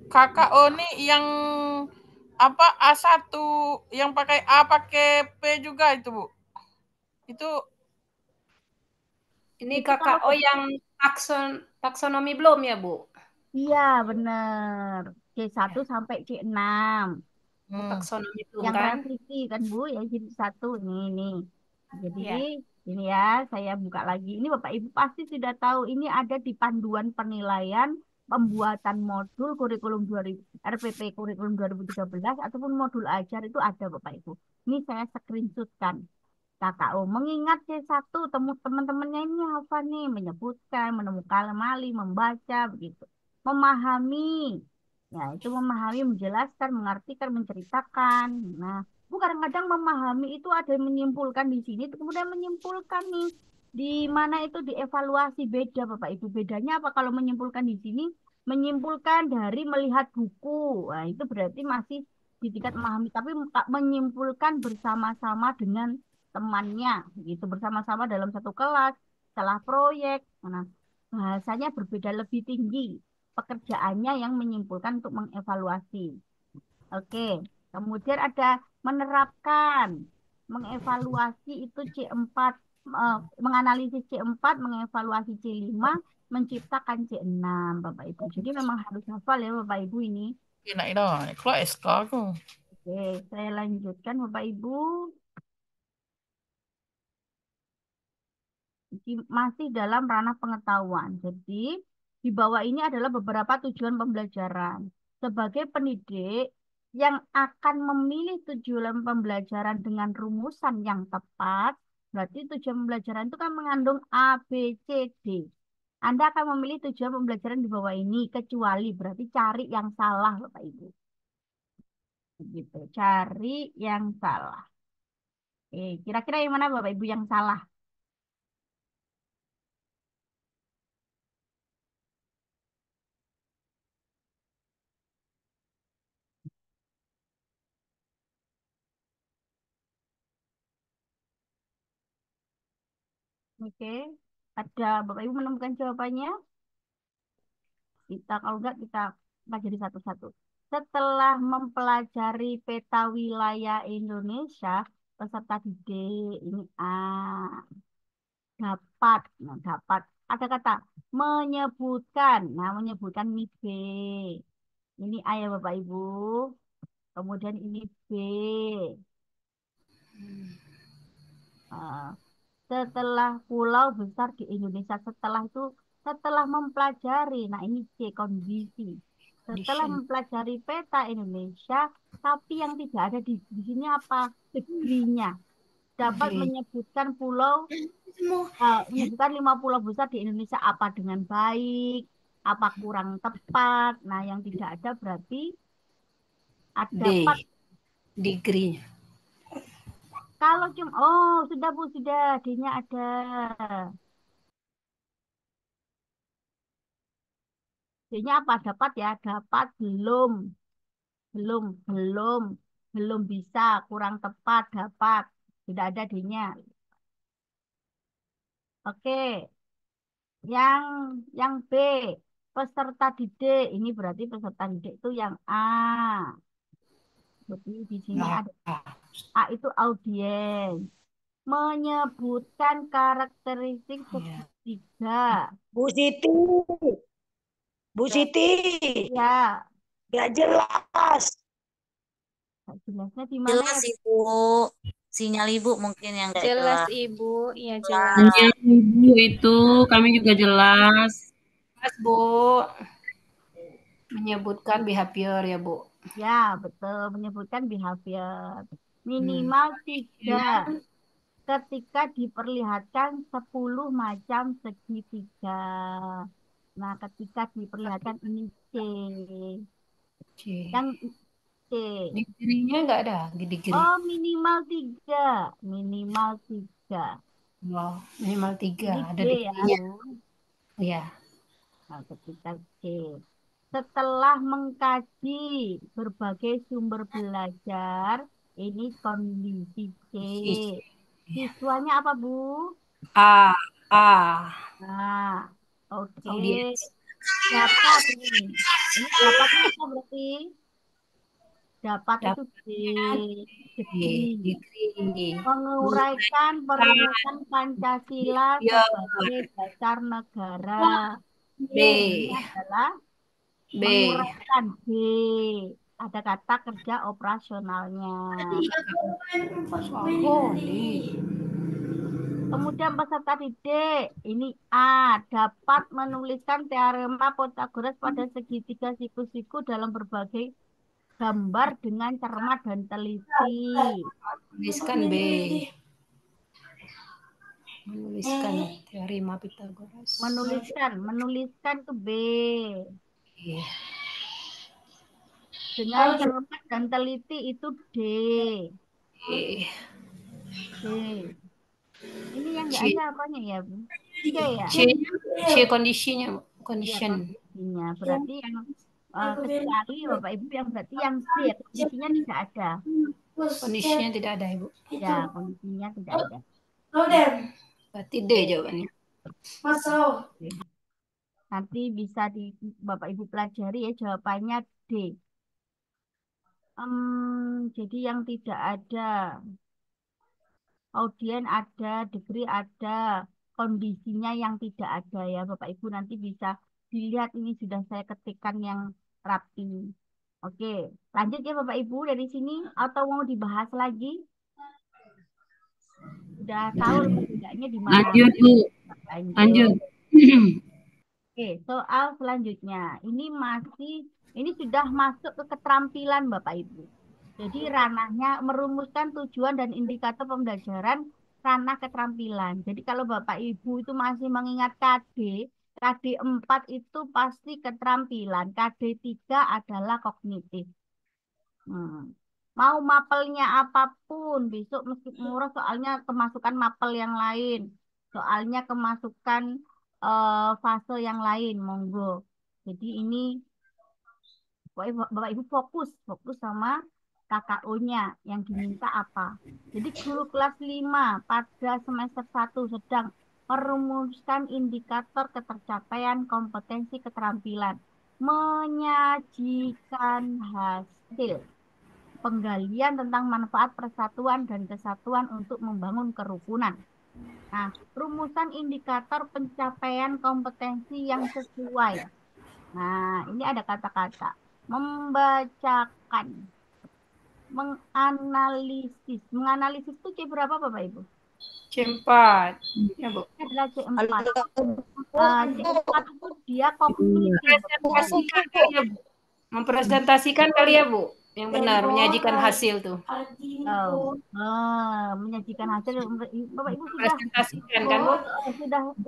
KKO nih yang apa A1 yang pakai A pakai P juga itu, Bu. Itu Ini itu kalau KKO yang taksonomi belum ya, Bu? iya benar. C1 sampai C6. Taksonomi belum Yang kan? revisi kan Bu, ya jadi satu nih. Jadi Ya. ini ya saya buka lagi. Ini Bapak Ibu pasti sudah tahu ini ada di panduan penilaian pembuatan modul kurikulum 2000 RPP kurikulum 2013 ataupun modul ajar itu ada Bapak Ibu. Ini saya screenshotkan. KKO mengingat C1 teman-temannya ini apa nih? Menyebutkan, menemukan mali, membaca begitu. Memahami. Ya, itu memahami, menjelaskan, mengartikan, menceritakan. Nah, Bu kadang-kadang memahami itu ada yang menyimpulkan di sini, kemudian menyimpulkan nih di mana itu dievaluasi beda Bapak Ibu. Bedanya apa kalau menyimpulkan di sini? Menyimpulkan dari melihat buku. Nah, itu berarti masih di tingkat memahami, tapi menyimpulkan bersama-sama dengan temannya, gitu bersama-sama dalam satu kelas, salah proyek. Nah, bahasanya berbeda lebih tinggi pekerjaannya yang menyimpulkan untuk mengevaluasi. Oke, kemudian ada menerapkan, mengevaluasi itu C4, menganalisis C4, mengevaluasi C5, menciptakan C6, Bapak Ibu. Jadi memang harus hafal ya Bapak Ibu ini. enak dah, kelas SK aku. Oke, saya lanjutkan Bapak Ibu. Masih dalam ranah pengetahuan. Jadi, di bawah ini adalah beberapa tujuan pembelajaran. Sebagai pendidik yang akan memilih tujuan pembelajaran dengan rumusan yang tepat, berarti tujuan pembelajaran itu kan mengandung A, B, C, D. Anda akan memilih tujuan pembelajaran di bawah ini, kecuali berarti cari yang salah, Bapak Ibu. Begitu, cari yang salah. Kira-kira yang mana Bapak Ibu yang salah? Oke, ada Bapak Ibu menemukan jawabannya? Kita kalau enggak kita pelajari satu-satu. Setelah mempelajari peta wilayah Indonesia, peserta didik ini dapat, dapat ada kata menyebutkan. Nah, menyebutkan ini B. Ini A ya Bapak Ibu. Kemudian ini B. Setelah pulau besar di Indonesia, setelah mempelajari, nah ini C kondisi. Setelah mempelajari peta Indonesia, tapi yang tidak ada di sini apa? Degree-nya. Dapat menyebutkan menyebutkan 5 pulau besar di Indonesia apa dengan baik, apa kurang tepat. Nah, yang tidak ada berarti ada Degree-nya. Kalau cuma, oh sudah Bu, sudah, D-nya ada. D-nya apa? Dapat ya, dapat belum, belum, belum, belum bisa, kurang tepat, dapat, tidak ada D-nya. Oke, yang B, peserta didik, ini berarti peserta didik itu yang A. Jadi di sini ada A itu audiens. Menyebutkan karakteristik segitiga. Bu Siti. Bu Siti. Ya, Gak jelas. jelasnya di mana Jelas ya? Ibu. Sinyal Ibu mungkin yang nggak Jelas jelas. Ibu, iya jelas. Iya, Ibu itu kami juga jelas. Jelas Bu. Menyebutkan behavior ya, Bu. Ya, betul. Menyebutkan behavior. Minimal 3 ketika diperlihatkan 10 macam segitiga. Nah, ketika diperlihatkan ini C. C. Yang C. Digrinya nggak ada, digri. Oh, minimal 3. Minimal 3. Oh, minimal 3. Ini Ada D ya, digrinya. Bu. Ya. Nah, ketika C. Setelah mengkaji berbagai sumber belajar, ini kondisi C. Siswanya apa, Bu? A. Nah, oke. Audiens. Dapat ini. Ini dapatnya apa berarti? Dapat itu D. Degree. Menguraikan perumusan Pancasila sebagai dasar negara. B. Ini adalah B. menguraikan B. Ada kata kerja operasionalnya. Oh, D. Kemudian peserta didik, ini A, dapat menuliskan teorema Pythagoras pada segitiga siku-siku dalam berbagai gambar dengan cermat dan teliti. Tuliskan B. Menuliskan teorema Pythagoras. Menuliskan ke B. Iya. Dengan cermat dan teliti itu D. D. Ini yang nggak ada apanya ya, Bu? C ya? C kondisinya, Ya, condition. kondisinya. Berarti yang kecuali Bapak Ibu yang berarti yang C ya, kondisinya tidak ada. Kondisinya tidak ada, Ibu. Ya, kondisinya tidak ada. Berarti D jawabannya. Nanti bisa di Bapak Ibu pelajari ya jawabannya D. Jadi yang tidak ada. Audien ada, degree ada, kondisinya yang tidak ada ya Bapak Ibu nanti bisa dilihat ini sudah saya ketikkan yang rapi. Oke, lanjut ya Bapak Ibu dari sini atau mau dibahas lagi? Sudah tahu tidaknya di mana? Lanjut, Bu. Lanjut. Oke, soal selanjutnya. Ini sudah masuk ke keterampilan Bapak Ibu. Jadi ranahnya merumuskan tujuan dan indikator pembelajaran ranah keterampilan. Jadi kalau Bapak Ibu itu masih mengingat KD 4 itu pasti keterampilan, KD 3 adalah kognitif. Mau mapelnya apapun, besok meski murah soalnya kemasukan mapel yang lain. Soalnya kemasukan fase yang lain, monggo. Jadi ini Bapak Ibu fokus sama KKO-nya yang diminta apa. Jadi guru kelas 5 pada semester 1 sedang merumuskan indikator ketercapaian kompetensi keterampilan, menyajikan hasil penggalian tentang manfaat persatuan dan kesatuan untuk membangun kerukunan. Nah, rumusan indikator pencapaian kompetensi yang sesuai. Nah, ini ada kata-kata membacakan, menganalisis. Menganalisis itu C berapa Bapak Ibu? C4. Ya, Bu. Ini adalah C4. C4 itu dia kognitif. Mempresentasikan kali ya, Bu. Mempresentasikan kali ya, Bu. Yang benar, menyajikan hasil tuh. Menyajikan hasil. Bapak Ibu presentasikan kan, Bu?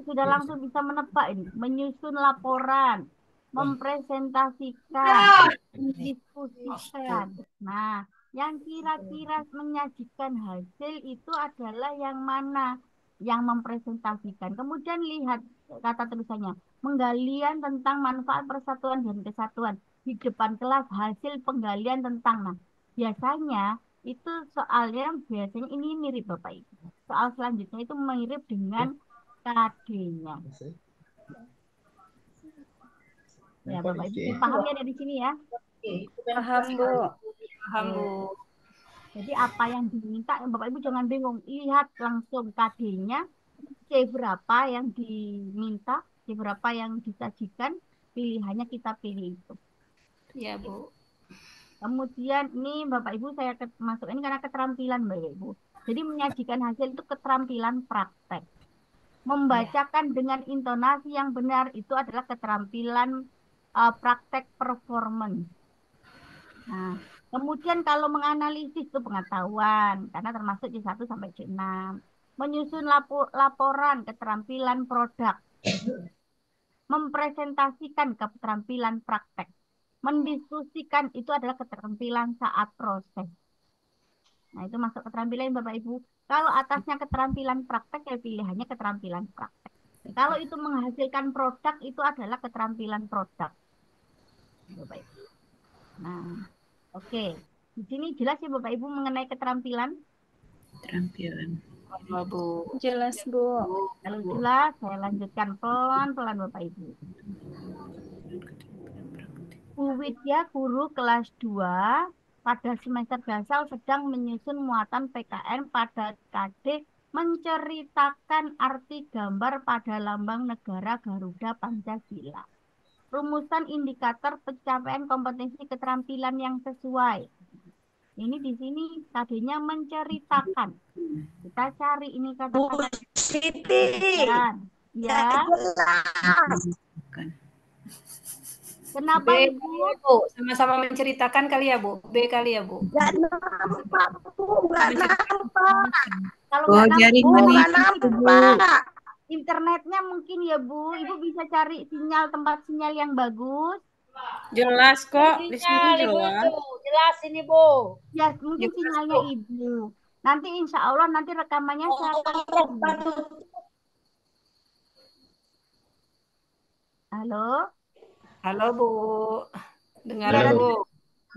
Sudah langsung bisa menebak ini. Menyusun laporan, mempresentasikan, mendiskusikan. Nah, yang kira-kira menyajikan hasil itu adalah yang mana? Yang mempresentasikan. Kemudian lihat kata tulisannya. Penggalian tentang manfaat persatuan dan kesatuan. Di depan kelas hasil penggalian tentang. Nah, biasanya itu soalnya biasanya ini mirip Bapak Ibu. Soal selanjutnya itu mirip dengan KD-nya. Ya, Bapak Ibu paham ya dari sini ya? Paham, Bu. Paham, Bu. Jadi apa yang diminta, Bapak Ibu jangan bingung. Lihat langsung KD-nya, C berapa yang diminta, C berapa yang disajikan, pilihannya kita pilih itu. Ya, Bu. Kemudian ini Bapak Ibu saya masuk ini karena keterampilan Bapak Ibu. Jadi menyajikan hasil itu keterampilan praktek. Membacakan dengan intonasi yang benar itu adalah keterampilan praktek performance. Nah, kemudian kalau menganalisis itu pengetahuan, karena termasuk C1 sampai C6. Menyusun laporan keterampilan produk. Mempresentasikan keterampilan praktek. Mendiskusikan itu adalah keterampilan saat proses. Nah, itu masuk keterampilan Bapak Ibu. Kalau atasnya keterampilan praktek, ya pilihannya keterampilan praktek. Kalau itu menghasilkan produk, itu adalah keterampilan produk. Bapak Ibu. Nah, oke. Di sini jelas ya Bapak Ibu mengenai keterampilan? Keterampilan. Bu. Jelas, Bu. Kalau jelas, saya lanjutkan pelan-pelan Bapak Ibu. Bu Widya, guru kelas 2, pada semester dasar sedang menyusun muatan PKN pada KD menceritakan arti gambar pada lambang negara Garuda Pancasila. Rumusan indikator pencapaian kompetensi keterampilan yang sesuai. Ini di sini KD-nya menceritakan. Kita cari ini kata-kata. Siti. Ya. Kenapa B Ibu? kali ya, Bu. Sama-sama menceritakan kali ya, Bu. B kali ya, Bu. Nggak nampak, Bu. Nggak nampak. Kalau Oh, nggak jaringan Bu, nggak itu, Bu. nampak. internetnya mungkin ya Bu. Ibu bisa cari tempat sinyal yang bagus. Jelas kok, di sini Sinyal Ibu jelas. itu. Jelas ini, Bu. Ya, mungkin Jelas, sinyalnya Bu. Ibu. Nanti insya Allah nanti rekamannya saya kasih. Halo? Halo, Bu. Dengar Ya, Bu.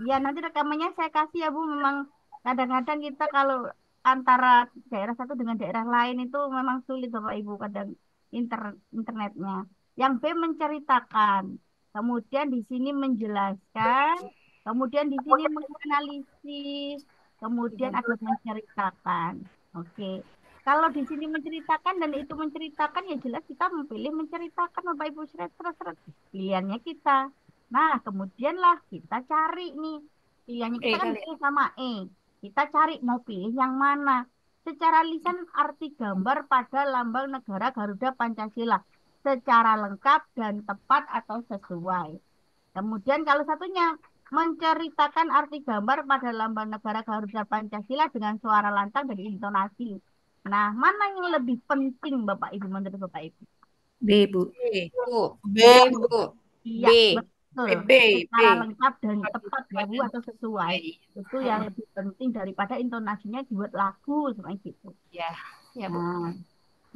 ya, nanti rekamannya saya kasih ya Bu. Memang kadang-kadang kita kalau antara daerah satu dengan daerah lain itu memang sulit Bapak Ibu kadang internetnya. Yang B menceritakan, kemudian di sini menjelaskan, kemudian di sini menganalisis, kemudian ada menceritakan. Oke. Kalau di sini menceritakan dan itu menceritakan ya jelas kita memilih menceritakan Bapak Ibu seret. Pilihannya kita. Nah, kemudianlah kita cari nih. Pilihannya kita kan B sama E. Kita cari mau pilih yang mana. Secara lisan arti gambar pada lambang negara Garuda Pancasila. Secara lengkap dan tepat atau sesuai. Kemudian kalau satunya menceritakan arti gambar pada lambang negara Garuda Pancasila dengan suara lantang dan intonasi. Nah, mana yang lebih penting Bapak Ibu menurut Bapak Ibu? B, Bu. Bu. B, Bu. Iya, betul. Secara lengkap dan tepat ya Bu atau sesuai. Itu yang lebih penting daripada intonasinya dibuat lagu seperti gitu. Ya, ya Bu. Nah,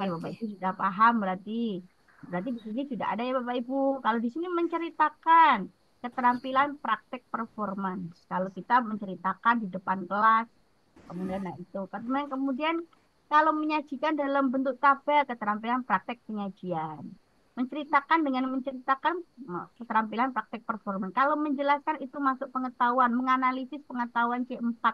oke, Bapak Ibu sudah paham berarti. Berarti di sini sudah ada ya Bapak Ibu. Kalau di sini menceritakan keterampilan praktek performance. Kalau kita menceritakan di depan kelas, kemudian nah itu. Kemudian kalau menyajikan dalam bentuk tabel keterampilan praktek penyajian. Menceritakan dengan menceritakan keterampilan praktek performance. Kalau menjelaskan itu masuk pengetahuan, menganalisis pengetahuan C4.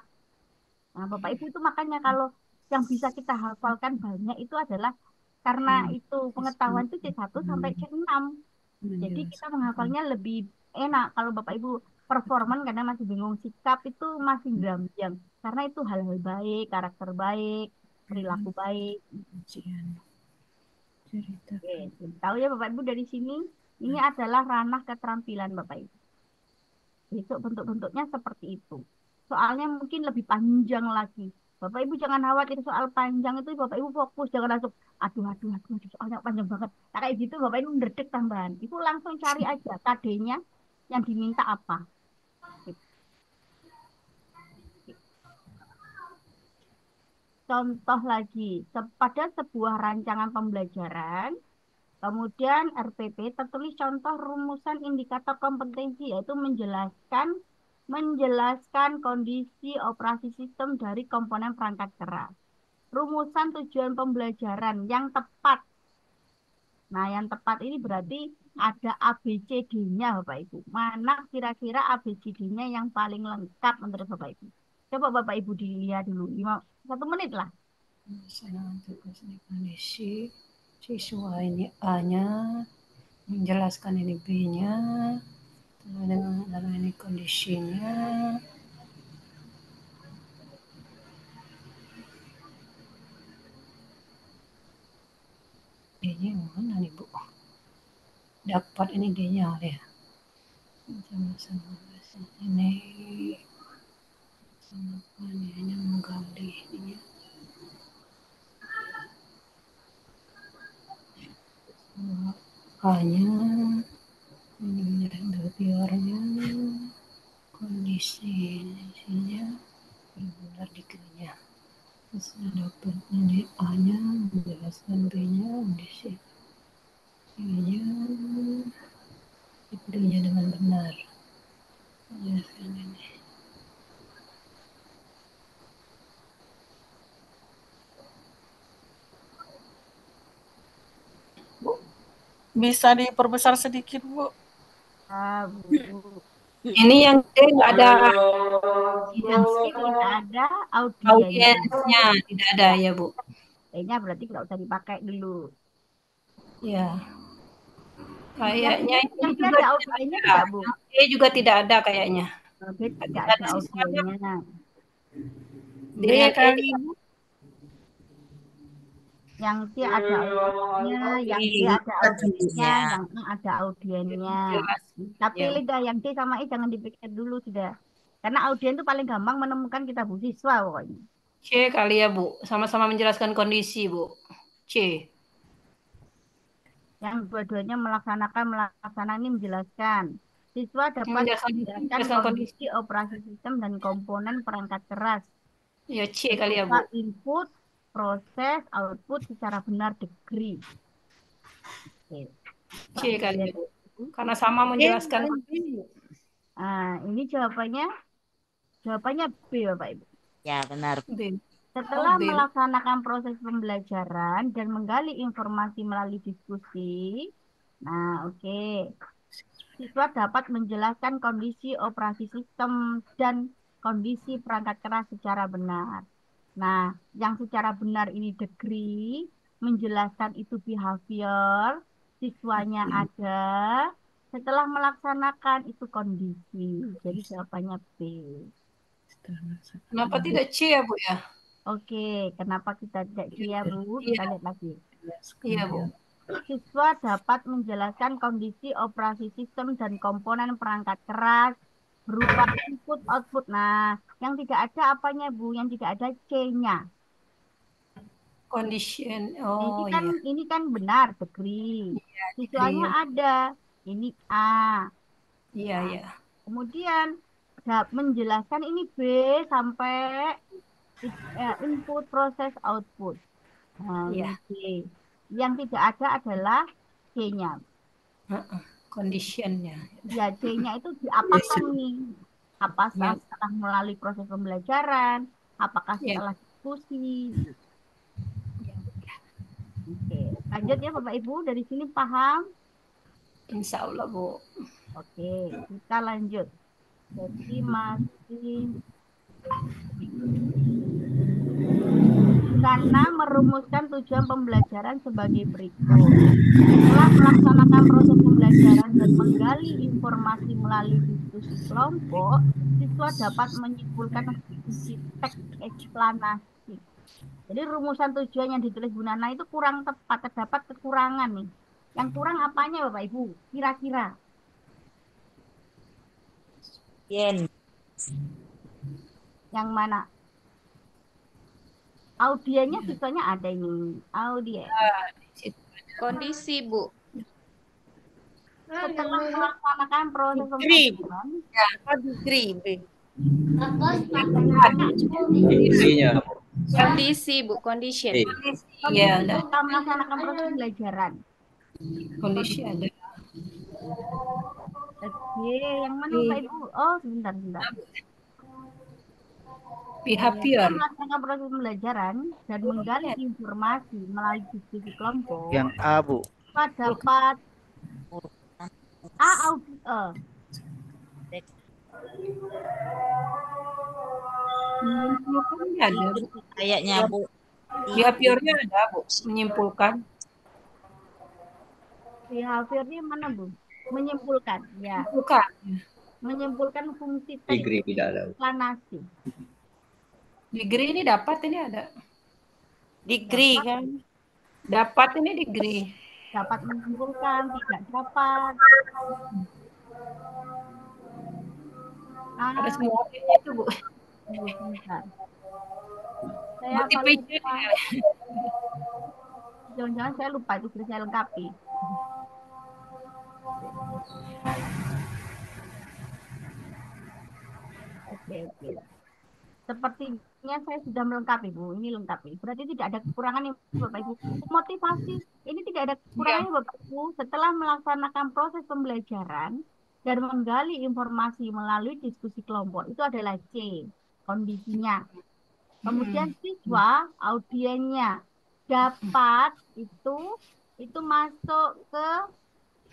Nah, Bapak Ibu itu makanya kalau yang bisa kita hafalkan banyak itu adalah karena itu pengetahuan itu C1 sampai C6. Jadi kita menghafalnya lebih enak. Kalau Bapak Ibu performan karena masih bingung sikap itu masih gambiang. Karena itu hal-hal baik, karakter baik, perilaku baik. Oke, tahu ya Bapak Ibu dari sini, ini adalah ranah keterampilan Bapak Ibu. Besok bentuk-bentuknya seperti itu. Soalnya mungkin lebih panjang lagi. Bapak Ibu jangan khawatir soal panjang itu, Bapak Ibu fokus, jangan langsung, aduh, soalnya panjang banget. Nah, kayak gitu Bapak Ibu mendedek tambahan. Itu langsung cari aja KD-nya yang diminta apa. Contoh lagi, pada sebuah rancangan pembelajaran, kemudian RPP tertulis contoh rumusan indikator kompetensi, yaitu menjelaskan kondisi operasi sistem dari komponen perangkat keras. Rumusan tujuan pembelajaran yang tepat. Nah, yang tepat ini berarti ada ABCD-nya, Bapak Ibu. Mana kira-kira ABCD-nya yang paling lengkap menurut Bapak Ibu? Coba Bapak Ibu dilihat dulu, 1 menit lah. Kondisi siswa ini A-nya, menjelaskan ini B-nya, dengan ini kondisinya. D-nya mana nih Bu? Dapat ini D-nya ya. sama-sama ini sama hanya menggali ini hanya ini biarnya kondisi isinya benar dikiranya bisa dapat ini A-nya menjelaskan B-nya kondisi ini dipilihnya dengan benar menjelaskan ini. Bisa diperbesar sedikit, Bu. Bu. Ini yang D nggak ada. Yang C tidak ada Audiensnya tidak ada ya, Bu. Kayaknya berarti nggak usah dipakai dulu. Ya. Kayaknya ini juga ada audiennya tidak, Bu? D juga tidak ada kayaknya. D tidak ada audiennya. D kali, Bu. Yang C ada audiennya, yang D ada audiennya, yang A ada audiennya. Tapi lidah yang D sama E jangan dipikir dulu sudah. Karena audien itu paling gampang menemukan kita Bu siswa pokoknya. C kali ya, Bu. Sama-sama menjelaskan kondisi, Bu. C. Yang dua-duanya melaksanakan ini menjelaskan. Siswa dapat menjelaskan kondisi operasi sistem dan komponen perangkat keras. Ya, C kali ya, Bu. Input, proses, output secara benar degree. C kali ya, Bu. Karena sama menjelaskan. Nah, ini jawabannya B, Bapak Ibu. Ya, benar. B. Setelah melaksanakan proses pembelajaran dan menggali informasi melalui diskusi, nah oke. Siswa dapat menjelaskan kondisi operasi sistem dan kondisi perangkat keras secara benar. Nah, yang secara benar ini degree, menjelaskan itu behavior, siswanya ada, setelah melaksanakan itu kondisi. Jadi jawabannya B. Kenapa tidak C ya, Bu ya? Oke, kenapa kita tidak C ya, Bu? Kita lihat lagi. Iya, Bu. Siswa dapat menjelaskan kondisi operasi sistem dan komponen perangkat keras berupa input output. Nah, yang tidak ada apanya, Bu? Yang tidak ada C-nya. Condition. Oh, ini kan benar, degree. Ya, siswanya ada. Ini A. Iya, nah, iya. Kemudian menjelaskan ini B sampai input, proses, output. Nah, Iya. C. Yang tidak ada adalah C-nya. Conditionnya. Ya, C-nya itu diapakan nih? Apakah setelah melalui proses pembelajaran? Apakah setelah diskusi? Oke, lanjut ya Bapak Ibu. Dari sini paham? Insya Allah, Bu. Oke, kita lanjut. Jadi masih karena merumuskan tujuan pembelajaran sebagai berikut. Setelah melaksanakan proses pembelajaran dan menggali informasi melalui diskusi kelompok, siswa dapat menyimpulkan fungsi teks eksplanasi. Jadi rumusan tujuan yang ditulis Bu Nana itu kurang tepat, terdapat kekurangan nih. Yang kurang apanya Bapak Ibu? Kira-kira? Yang mana? Audiennya siswanya ada ini. Audien. Kondisi, Bu. Setelah melaksanakan proses pembelajaran. Ya, degree, B. Isinya. Kondisi, Bu. Condition. Iya, setelah melaksanakan proses pembelajaran. Kondisi ada. Oke, yang mana Pak Ibu? Oh, sebentar. Behavior. Melaksanakan proses pembelajaran dan menggali informasi melalui diskusi kelompok. Yang A, Bu. Dapat A ada, Bu. Kayaknya, Bu. Behaviornya ada, Bu. Menyimpulkan. Behaviornya mana, Bu? Menyimpulkan, ya. Menyimpulkan fungsi Degree tidak ada. eksplanasi. Degree ini dapat, ini ada. Degree kan? Dapat ini degree. Dapat menyimpulkan, tidak dapat. Ada Ah, semua A-nya itu, Bu. tunggu sebentar. Saya apa Multiplication. lupa? Jangan-jangan saya lupa itu sudah saya lengkapi. Oke, oke. Sepertinya saya sudah melengkapi, Bu. Ini lengkap. Berarti tidak ada kekurangan ya, Bapak Ibu. Motivasi ini tidak ada Iya. kekurangannya, Bapak Ibu. Setelah melaksanakan proses pembelajaran dan menggali informasi melalui diskusi kelompok, itu adalah C, kondisinya. Kemudian siswa, audiennya dapat itu masuk ke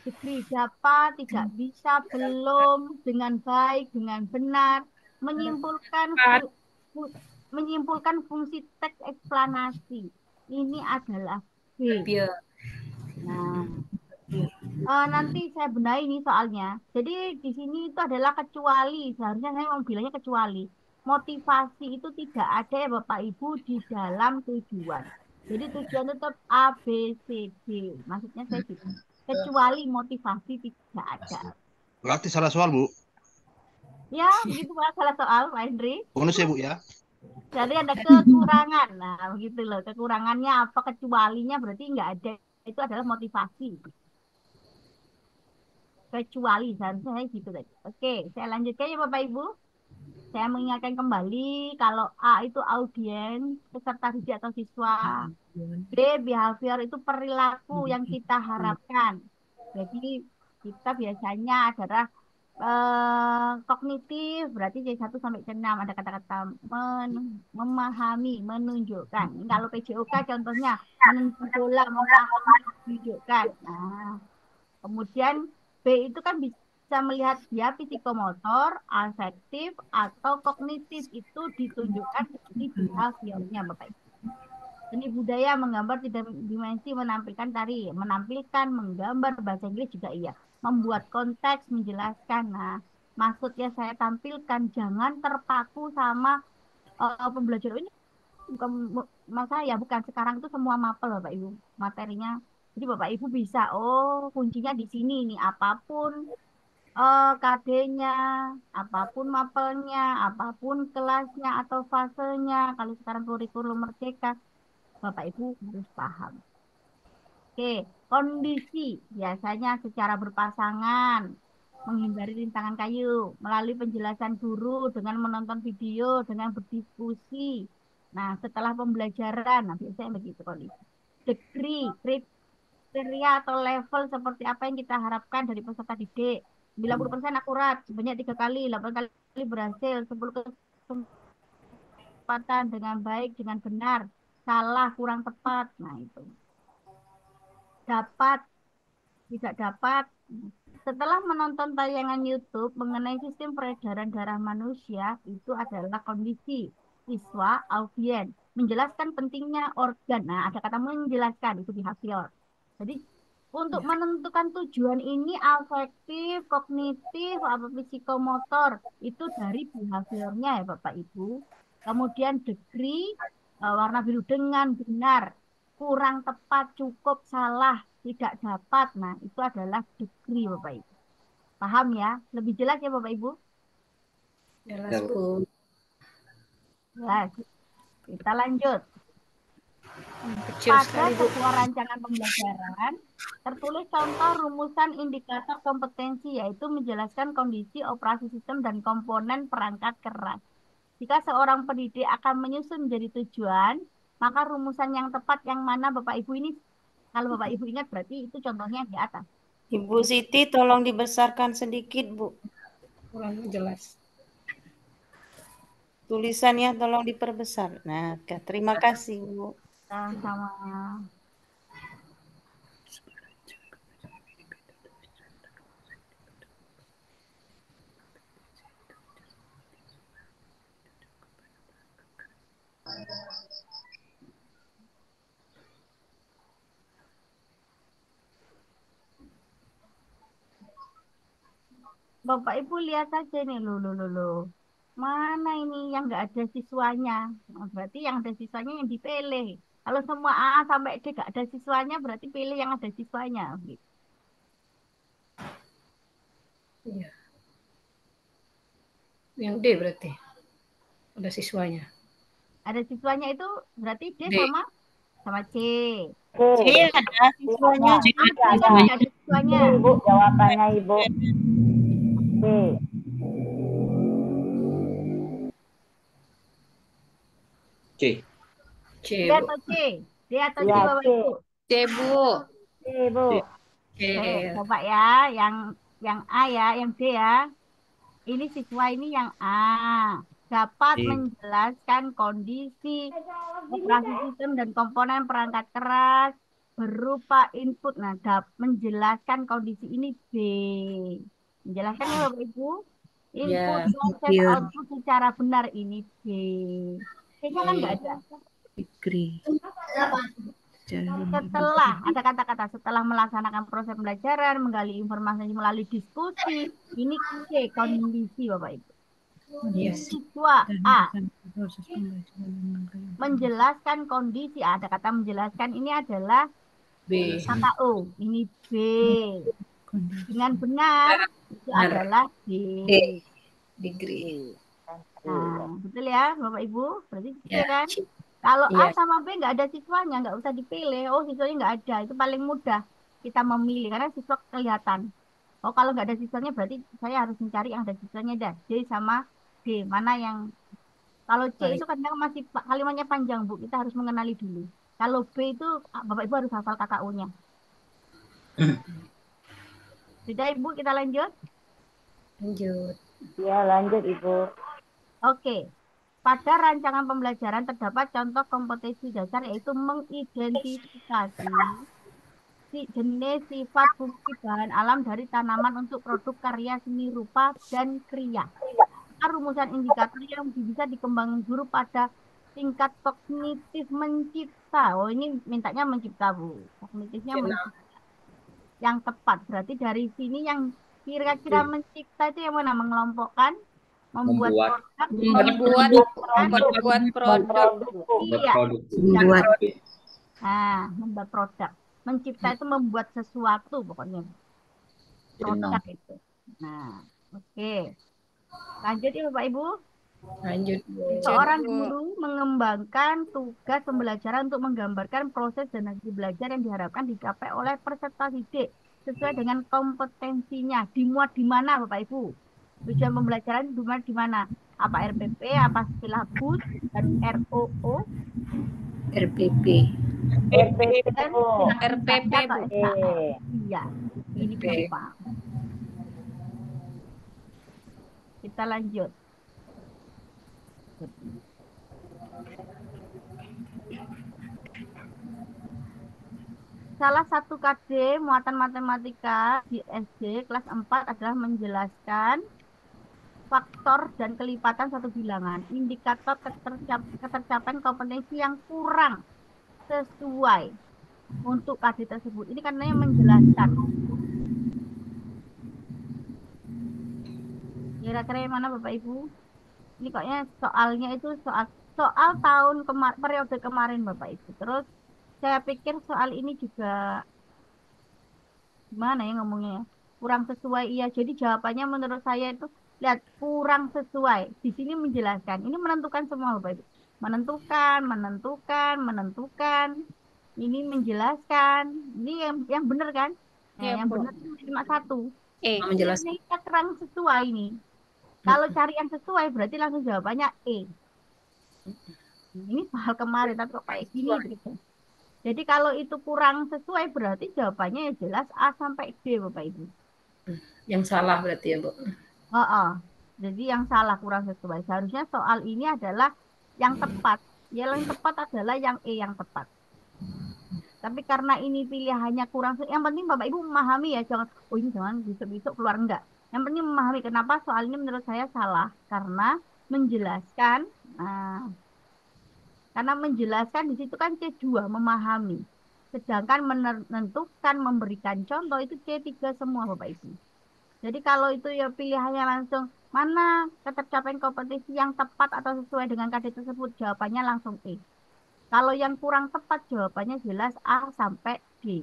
degree dapat, tidak bisa, belum, dengan baik, dengan benar, menyimpulkan menyimpulkan fungsi teks eksplanasi. Ini adalah B. Iya. Nah, nanti saya benahi ini soalnya. Jadi di sini itu adalah kecuali, seharusnya saya mau bilangnya kecuali. Motivasi itu tidak ada ya Bapak Ibu di dalam tujuan. Jadi tujuan tetap A, B, C, D. Maksudnya saya gitu. Kecuali motivasi tidak ada. Berarti salah soal, Bu. Ya, begitu Pak, salah soal, Pak Hendri. Bonus ya, Bu ya. Jadi ada kekurangan. Nah, begitu loh. Kekurangannya apa, kecualinya berarti nggak ada. Itu adalah motivasi. Kecuali, seharusnya saya gitu tadi. Oke, saya lanjutkan ya Bapak Ibu. Saya mengingatkan kembali kalau A itu audiens, peserta didik atau siswa. B, behavior itu perilaku yang kita harapkan. Jadi kita biasanya adalah kognitif, berarti C1 sampai C6 ada kata-kata memahami, menunjukkan. Ini kalau PJOK contohnya menentukan bola, memahami, menunjukkan. Nah, kemudian B itu kan bisa melihat dia psikomotor, afektif, atau kognitif. Itu ditunjukkan di behaviornya, Bapak Ibu. Seni budaya menggambar tiga dimensi, menampilkan tari, menampilkan, menggambar, bahasa Inggris juga iya. Membuat konteks, menjelaskan. Nah, maksudnya saya tampilkan, jangan terpaku sama pembelajaran ini. Bukan mas saya, bukan sekarang itu semua mapel Bapak Ibu materinya. Jadi Bapak Ibu bisa, oh kuncinya di sini nih, apapun KD-nya, apapun mapelnya, apapun kelasnya atau fasenya. Kalau sekarang kurikulum merdeka, Bapak Ibu harus paham. Oke, kondisi biasanya secara berpasangan, menghindari rintangan kayu, melalui penjelasan guru dengan menonton video, dengan berdiskusi. Nah, setelah pembelajaran, nah biasanya begitu kondisi. Degree, kriteria atau level seperti apa yang kita harapkan dari peserta didik. 90% akurat, sebanyak 3 kali, 8 kali berhasil, 10 kesempatan dengan baik, dengan benar, salah, kurang tepat. Nah, itu. Dapat, tidak dapat. Setelah menonton tayangan YouTube mengenai sistem peredaran darah manusia, itu adalah kondisi siswa, audien, menjelaskan pentingnya organ. Nah, ada kata menjelaskan, itu behavior. Jadi, untuk menentukan tujuan ini afektif, kognitif, atau psikomotor, itu dari behaviornya ya Bapak Ibu. Kemudian degree, warna biru dengan benar, kurang tepat, cukup, salah, tidak dapat. Nah, itu adalah degree Bapak Ibu. Paham ya? Lebih jelas ya Bapak Ibu? Jelas, Bu. Jelas. Kita lanjut. Kecil Pada sekali, Bu. sebuah rancangan pembelajaran, tertulis contoh rumusan indikator kompetensi, yaitu menjelaskan kondisi operasi sistem dan komponen perangkat keras. Jika seorang pendidik akan menyusun menjadi tujuan, maka rumusan yang tepat yang mana Bapak Ibu ini? Kalau Bapak Ibu ingat berarti itu contohnya di atas. Ibu Siti tolong dibesarkan sedikit, Bu. Kurang jelas. Tulisannya tolong diperbesar. Nah, terima kasih, Bu. Sama-sama. Bapak Ibu lihat saja nih, loh. Mana ini yang nggak ada siswanya? Nah, berarti yang ada siswanya yang dipilih. Kalau semua A sampai D nggak ada siswanya, berarti pilih yang ada siswanya. Gitu. Iya. Yang D berarti. Ada siswanya. Ada siswanya itu berarti D D. sama C. C ada siswanya. C kan nggak ada siswanya. Ibu jawabannya Ibu. C. C. C, D Bu. atau C? D atau C Ya, Bapak C. Ibu? C, Bu. C, Bu. C. Oke, coba ya, yang A ya, yang D ya. Ini siswa ini yang A. Dapat C. menjelaskan kondisi operasi sistem dan komponen perangkat keras berupa input. Nah, menjelaskan kondisi ini B. Menjelaskan ya Bapak Ibu. Input Ya, proses output secara benar ini B. C-nya kan nggak ada. Agree. Setelah ada kata-kata setelah melaksanakan proses pembelajaran, menggali informasi melalui diskusi, ini C kondisi Bapak Ibu. Yes. Siswa A menjelaskan kondisi, ada kata menjelaskan ini adalah B. KKO, ini B. Dengan benar itu Benar. adalah D. Degree. Nah, betul ya Bapak Ibu, berarti C Ya, kan? C. Kalau A Iya. sama B nggak ada siswanya, nggak usah dipilih. Oh, siswanya nggak ada, itu paling mudah kita memilih karena siswa kelihatan. Oh, kalau nggak ada siswanya berarti saya harus mencari yang ada siswanya dah. D sama D, mana yang kalau C Baik. itu kadang masih kalimatnya panjang Bu, kita harus mengenali dulu. Kalau B itu Bapak Ibu harus hafal KKU-nya. Sudah Ibu, kita lanjut. Lanjut. Ya, lanjut Ibu. Oke. Pada rancangan pembelajaran terdapat contoh kompetensi dasar yaitu mengidentifikasi jenis sifat fungsi bahan alam dari tanaman untuk produk karya seni rupa dan kriya. Rumusan indikator yang bisa dikembangkan guru pada tingkat kognitif mencipta. Oh, ini mintanya mencipta, Bu. Kognitifnya mencipta. Yang tepat. Berarti dari sini yang kira-kira mencipta itu yang mana? Mengelompokkan, membuat produk, iya. Nah, membuat produk. Mencipta itu membuat sesuatu pokoknya. Produk itu. Nah, oke. Lanjut ya Bapak Ibu. Lanjut. Seorang guru mengembangkan tugas pembelajaran untuk menggambarkan proses dan hasil belajar yang diharapkan dicapai oleh peserta didik sesuai dengan kompetensinya. Dimuat di mana Bapak Ibu? Tujuan pembelajaran dimuat di mana? Apa RPP, apa silabus, dan ROO? RPP. RPP, Bu. RPP, Bu. Iya, ini gampang. Kita lanjut. Salah satu KD muatan matematika di SD kelas 4 adalah menjelaskan faktor dan kelipatan satu bilangan. Indikator ketercapaian kompetensi yang kurang sesuai untuk KD tersebut. Ini karena yang menjelaskan. Kira-kira yang mana Bapak Ibu? Ini kayaknya soalnya itu soal tahun periode kemarin Bapak Ibu. Terus saya pikir soal ini juga gimana ya ngomongnya ya? Kurang sesuai iya. Jadi jawabannya menurut saya itu lihat kurang sesuai. Di sini menjelaskan. Ini menentukan semua Bapak Ibu. Menentukan. Ini menjelaskan. Ini yang benar kan? Nah, Ya, yang Bu. benar cuma satu. Menjelaskan. Ini kita kurang sesuai nih. Kalau cari yang sesuai berarti langsung jawabannya E. Ini soal kemarin tapi kok kayak gini gitu. Jadi kalau itu kurang sesuai berarti jawabannya ya jelas A sampai D Bapak Ibu. Yang salah berarti ya Bu. Jadi yang salah kurang sesuai. Seharusnya soal ini adalah yang tepat. Yang tepat adalah yang E yang tepat. Tapi karena ini pilihannya kurang sesuai. Yang penting Bapak Ibu memahami ya. Jangan, oh ini jangan besok-besok keluar enggak. Yang penting memahami kenapa soal ini menurut saya salah. Karena menjelaskan. Nah, karena menjelaskan di situ kan C2, memahami. Sedangkan menentukan, memberikan contoh itu C3 semua Bapak Ibu. Jadi kalau itu ya pilihannya langsung mana ketercapaian kompetensi yang tepat atau sesuai dengan KD tersebut, jawabannya langsung E. Kalau yang kurang tepat jawabannya jelas A sampai D.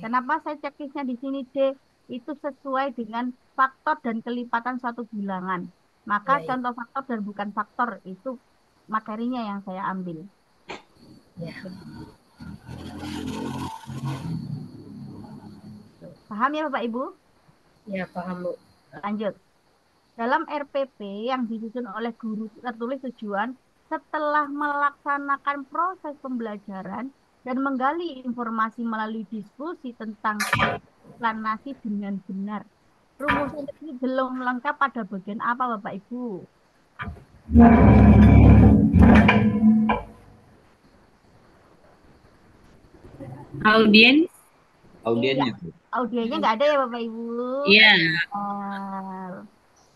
Kenapa saya checklistnya di sini D? Itu sesuai dengan faktor dan kelipatan suatu bilangan. Maka Ya, ya. contoh faktor dan bukan faktor itu materinya yang saya ambil. Ya. Paham ya Bapak Ibu? Ya, paham, Bu. Lanjut. Dalam RPP yang disusun oleh guru tertulis tujuan setelah melaksanakan proses pembelajaran dan menggali informasi melalui diskusi tentang eksplanasi dengan benar. Rumusan ini belum lengkap pada bagian apa Bapak Ibu? Audien? Audiennya. Audiennya nggak ada ya Bapak Ibu? Iya.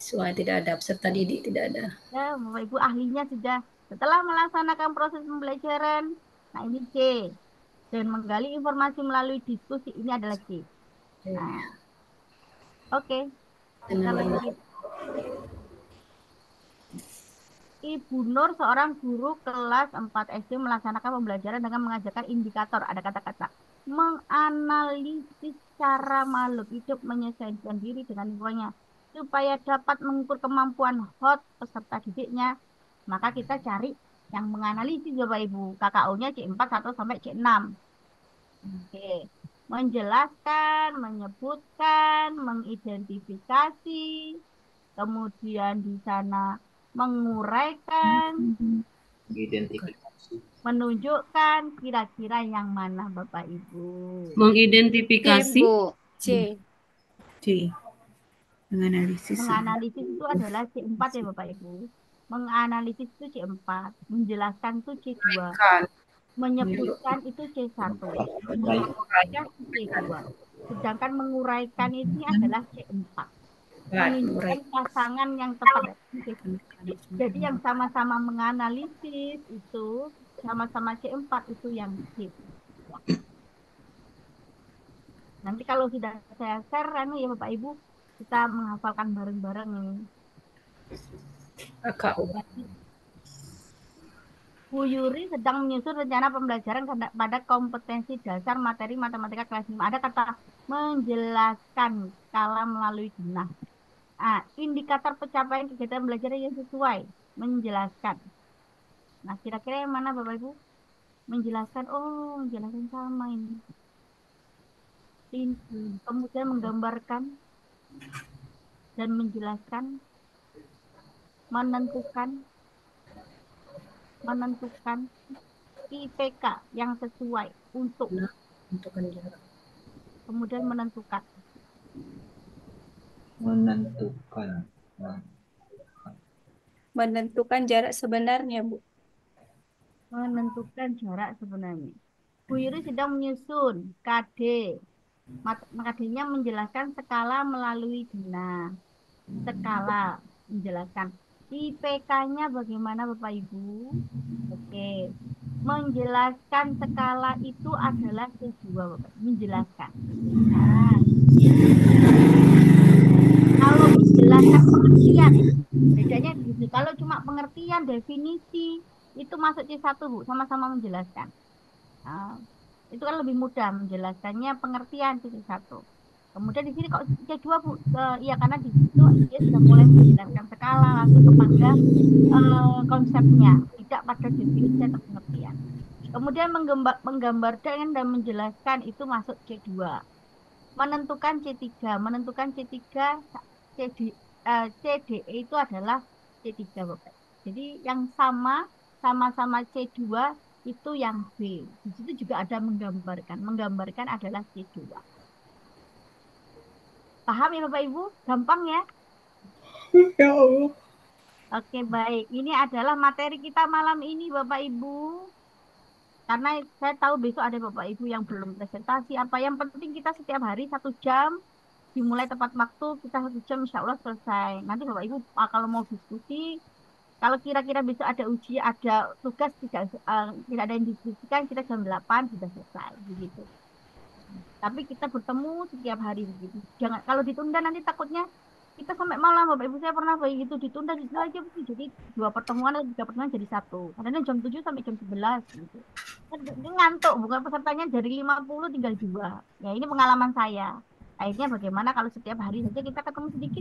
Siswa tidak ada, peserta didik tidak ada. Ya, Bapak Ibu ahlinya sudah setelah melaksanakan proses pembelajaran. Nah, ini C. Dan menggali informasi melalui diskusi ini adalah C. Nah, oke. Kita lanjut. Ibu Nur seorang guru kelas 4 SD melaksanakan pembelajaran dengan mengajarkan indikator. Ada kata-kata menganalisis cara makhluk hidup menyesuaikan diri dengan lingkungannya supaya dapat mengukur kemampuan HOT peserta didiknya. Maka kita cari yang menganalisis Bapak Ibu. KKU-nya C4 1 sampai C6. Oke. Menjelaskan, menyebutkan, mengidentifikasi, kemudian di sana menguraikan, Identifikasi. menunjukkan kira-kira yang mana Bapak Ibu. Mengidentifikasi. C. Menganalisis. Menganalisis itu adalah C4 ya Bapak Ibu. Menganalisis itu C4. Menjelaskan itu C2. Menyebutkan itu C1. Menguraikan C2. Sedangkan menguraikan ini adalah C4. Menunjukkan pasangan yang tepat. Jadi yang sama-sama menganalisis itu sama-sama C4 itu yang C. Nanti kalau sudah saya share ya Bapak Ibu, kita menghafalkan bareng-bareng ini. Bu Yuri sedang menyusun rencana pembelajaran pada kompetensi dasar materi matematika kelas 5. Ada kata menjelaskan skala melalui genah. Nah, indikator pencapaian kegiatan belajar yang sesuai. Menjelaskan. Nah, kira-kira yang mana Bapak Ibu? Menjelaskan, menjelaskan sama ini. Kemudian menggambarkan dan menjelaskan. Menentukan IPK yang sesuai untuk kemudian menentukan jarak sebenarnya, Bu. Menentukan jarak sebenarnya. Bu Yuri sedang menyusun KD. KD-nya menjelaskan skala melalui genah. Skala menjelaskan IPK-nya bagaimana Bapak Ibu? Oke. Menjelaskan skala itu adalah C2 Bapak. Menjelaskan. Nah. Kalau menjelaskan pengertian, bedanya gitu. Kalau cuma pengertian, definisi, itu masuk C1 Bu, sama-sama menjelaskan. Nah, itu kan lebih mudah menjelaskannya pengertian C1. Kemudian di sini kok C2 Bu, iya karena di situ dia sudah mulai menjelaskan skala langsung kepada konsepnya, tidak pada definisi atau pengertian. Kemudian menggambarkan dan menjelaskan itu masuk C2. Menentukan C3, CDE itu adalah C3 Bapak. Jadi yang sama-sama C2 itu yang B. Di situ juga ada menggambarkan. Menggambarkan adalah C2. Paham ya Bapak Ibu? Gampang ya? Ya Allah. Oke, baik. Ini adalah materi kita malam ini Bapak Ibu. Karena saya tahu besok ada Bapak Ibu yang belum presentasi. Apa yang penting kita setiap hari 1 jam. Dimulai tepat waktu, kita 1 jam insya Allah selesai. Nanti Bapak Ibu kalau mau diskusi, kalau kira-kira besok ada ujian, ada tugas tidak ada yang diskusikan, kita jam 8 sudah selesai. Begitu. Tapi kita bertemu setiap hari begitu. Jangan kalau ditunda nanti takutnya kita sampai malam Bapak Ibu. Saya pernah begitu ditunda aja jadi 2 pertemuan atau 3 pertemuan jadi 1. Kadang jam 7 sampai jam 11 gitu. Ini ngantuk, bukan pesertanya dari 50 tinggal 2. Ya ini pengalaman saya. Akhirnya bagaimana kalau setiap hari saja kita ketemu sedikit.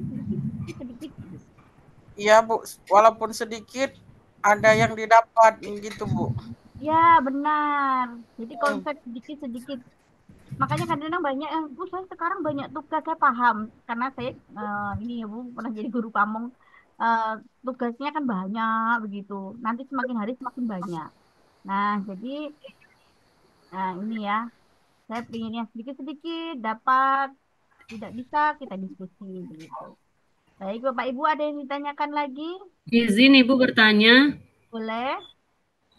Iya Bu, walaupun sedikit ada yang didapat gitu Bu. Ya, benar. Jadi konsep sedikit-sedikit. Makanya kadang-kadang banyak yang, Bu, saya sekarang banyak tugas, saya paham. Karena saya, ini ya Bu, pernah jadi guru pamong. Tugasnya kan banyak begitu. Nanti semakin hari semakin banyak. Nah, jadi ini ya, saya pinginnya sedikit-sedikit dapat, tidak bisa kita diskusi begitu. Baik, Bapak Ibu ada yang ditanyakan lagi? Izin Ibu bertanya, Boleh?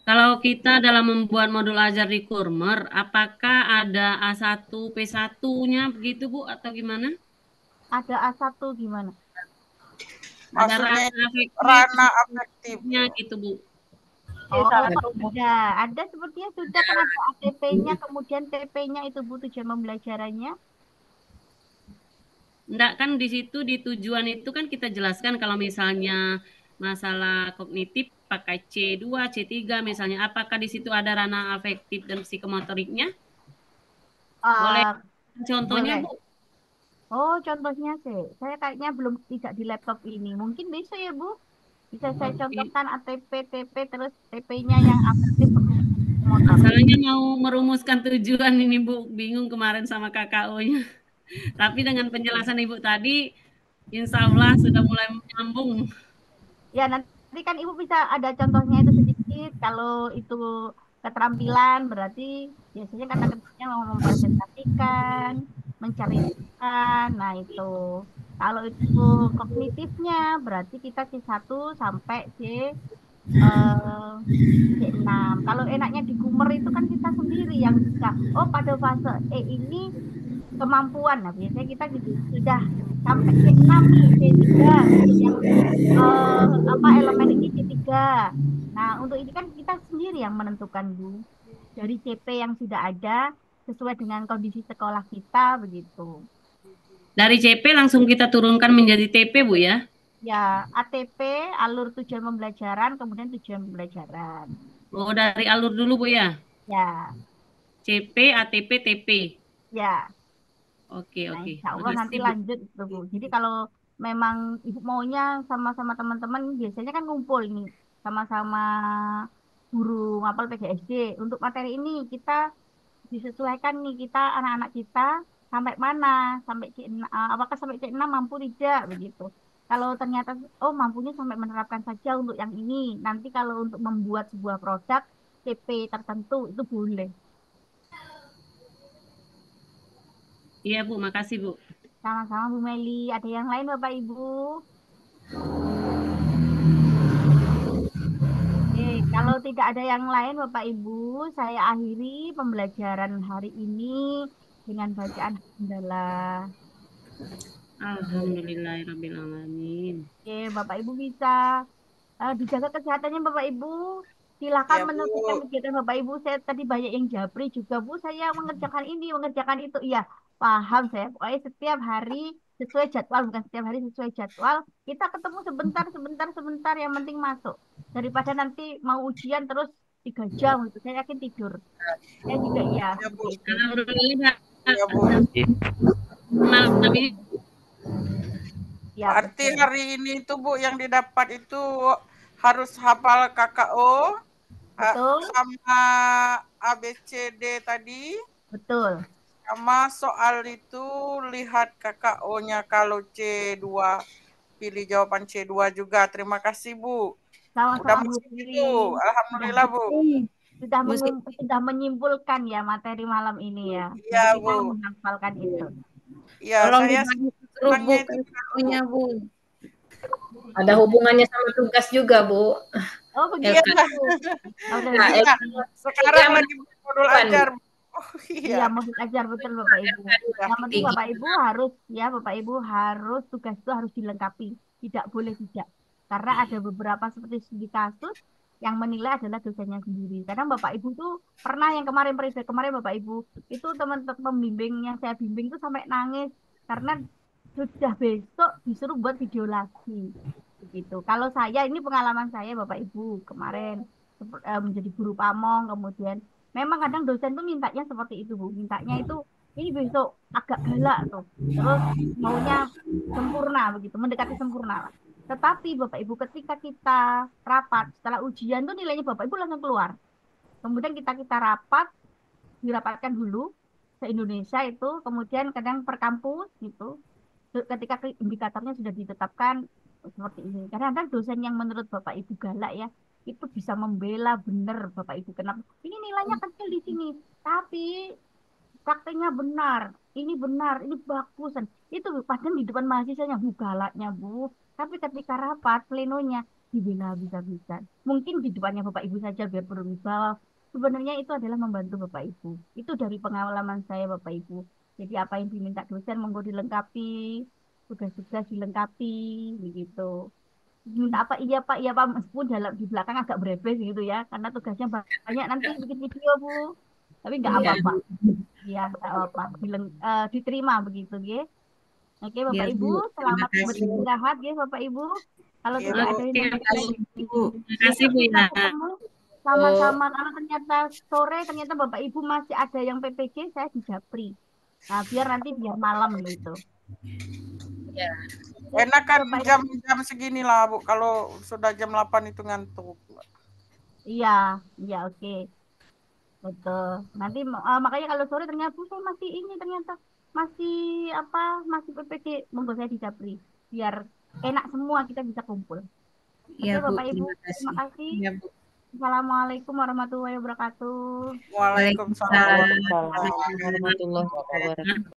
kalau kita dalam membuat modul ajar di Kurmer, apakah ada A1, P1-nya begitu Bu atau gimana? Ada A1 gimana? Ada Maksudnya ranah afektifnya gitu Bu. Oh, ada sepertinya sudah kan ada ATP-nya, kemudian TP-nya itu Bu, tujuan pembelajarannya. Enggak, kan di situ di tujuan itu kan kita jelaskan kalau misalnya masalah kognitif pakai C2, C3 misalnya, apakah di situ ada ranah afektif dan psikomotoriknya? Boleh contohnya boleh. Bu? Oh, contohnya sih, saya kayaknya belum tidak di laptop ini. Mungkin besok ya Bu, bisa saya contohkan ATP, TP, terus TP-nya yang afektif motor. Masalahnya mau merumuskan tujuan ini Bu, bingung kemarin sama KKO-nya. Tapi dengan penjelasan Ibu tadi, insya Allah sudah mulai menyambung. Ya, nanti kan Ibu bisa ada contohnya itu sedikit. Kalau itu keterampilan, berarti biasanya kata kerjanya mau mempresentasikan, menceritakan. Nah, itu. Kalau itu kognitifnya, berarti kita C1 sampai C6. Kalau enaknya di Gumer itu kan kita sendiri yang bisa. Oh, pada fase E ini kemampuan. Nah, biasanya kita gitu sudah sampai C6 nih, C3 untuk yang elemen ini C3. Nah, untuk ini kan kita sendiri yang menentukan Bu. Dari CP yang sudah ada sesuai dengan kondisi sekolah kita begitu. Dari CP langsung kita turunkan menjadi TP Bu ya? Ya, ATP, alur tujuan pembelajaran, kemudian tujuan pembelajaran. Oh, dari alur dulu Bu ya? Ya. CP, ATP, TP. Ya. Oke. Insya Allah nanti lanjut itu Bu. Jadi kalau memang Ibu maunya sama-sama teman-teman, biasanya kan ngumpul nih, sama-sama guru ngapal PGSD. Untuk materi ini kita disesuaikan nih, kita anak-anak kita sampai mana, sampai apakah sampai C6 mampu tidak begitu. Kalau ternyata mampunya sampai menerapkan saja untuk yang ini, nanti kalau untuk membuat sebuah produk CP tertentu itu boleh. Iya Bu, makasih Bu. Sama-sama Bu Meli. Ada yang lain Bapak Ibu? Kalau tidak ada yang lain Bapak Ibu, saya akhiri pembelajaran hari ini dengan bacaan hamdalah. Alhamdulillahirabbil alamin. Oke, Bapak Ibu bisa dijaga kesehatannya Bapak Ibu. Silakan meneruskan kegiatan Bapak Ibu. Saya tadi banyak yang japri juga Bu. Saya mengerjakan ini, mengerjakan itu. Iya, paham saya. Pokoknya setiap hari sesuai jadwal, bukan setiap hari sesuai jadwal. Kita ketemu sebentar. Yang penting masuk. Daripada nanti mau ujian terus 3 jam gitu. Saya yakin tidur. Saya juga iya. Alhamdulillah. Ya Bu. Ya, Berarti hari ini itu Bu yang didapat itu harus hafal KKO sama ABCD tadi. Betul. Sama soal itu lihat KKO-nya kalau C2 pilih jawaban C2 juga. Terima kasih Bu. Sama-sama Bu. Alhamdulillah Bu. Sudah menyimpulkan ya materi malam ini ya. Iya Jadi kita Bu. menghafalkan itu. Iya, saya senangnya itu Bu. Ada hubungannya sama tugas juga Bu. Oh begitu. Sekarang lagi modul ajar. Iya, modul ajar betul Bapak Ibu. Yang penting Bapak Ibu harus Bapak Ibu harus tugas itu harus dilengkapi. Tidak boleh tidak. Karena ada beberapa seperti studi kasus yang menilai adalah dosennya sendiri. Kadang Bapak Ibu tuh pernah yang kemarin Bapak Ibu itu teman-teman pembimbing yang saya bimbing itu sampai nangis karena sudah besok disuruh buat video lagi. Begitu. Kalau saya ini pengalaman saya Bapak Ibu kemarin menjadi guru pamong, kemudian memang kadang dosen tuh mintanya seperti itu Bu, mintanya itu ini besok agak galak tuh, terus maunya sempurna begitu, mendekati sempurna. Tetapi Bapak Ibu ketika kita rapat setelah ujian tuh nilainya Bapak Ibu langsung keluar. Kemudian kita rapat, dirapatkan dulu se Indonesia itu, kemudian kadang per kampus gitu. Ketika indikatornya sudah ditetapkan seperti ini. Kadang-kadang dosen yang menurut Bapak Ibu galak ya, itu bisa membela benar Bapak Ibu. Kenapa? Ini nilainya kecil di sini, tapi prakteknya benar, ini bagusan. Itu padahal di depan mahasiswanya galaknya Bu. Tapi ketika rapat plenonya dibela bisa-bisa. Mungkin di depannya Bapak Ibu saja biar berwibawa. Sebenarnya itu adalah membantu Bapak Ibu. Itu dari pengalaman saya Bapak Ibu. Jadi apa yang diminta dosen monggo dilengkapi, tugas-tugas dilengkapi, begitu. Minta apa iya Pak meskipun di belakang agak berebes gitu ya, karena tugasnya banyak nanti bikin video Bu. Tapi nggak apa-apa. Ya nggak apa-apa. Diterima begitu ya. Oke Bapak Ibu, selamat beristirahat ya Bapak Ibu. Kalau tidak ada yang Terima kasih Bu ya. Sama-sama. Kalau ternyata sore ternyata Bapak Ibu masih ada yang PPG, saya di Japri. Nah, biar malam gitu. Ya. Enak kan jam segini lah Bu, kalau sudah jam 8 itu ngantuk. Iya, oke. Betul. Nanti makanya kalau sore ternyata saya masih PPG, monggo saya di Japri. Biar enak semua kita bisa kumpul. Iya, Oke, Bu, Bapak Ibu, terima kasih. Iya, Bu. Assalamualaikum warahmatullahi wabarakatuh. Waalaikumsalam warahmatullahi wabarakatuh.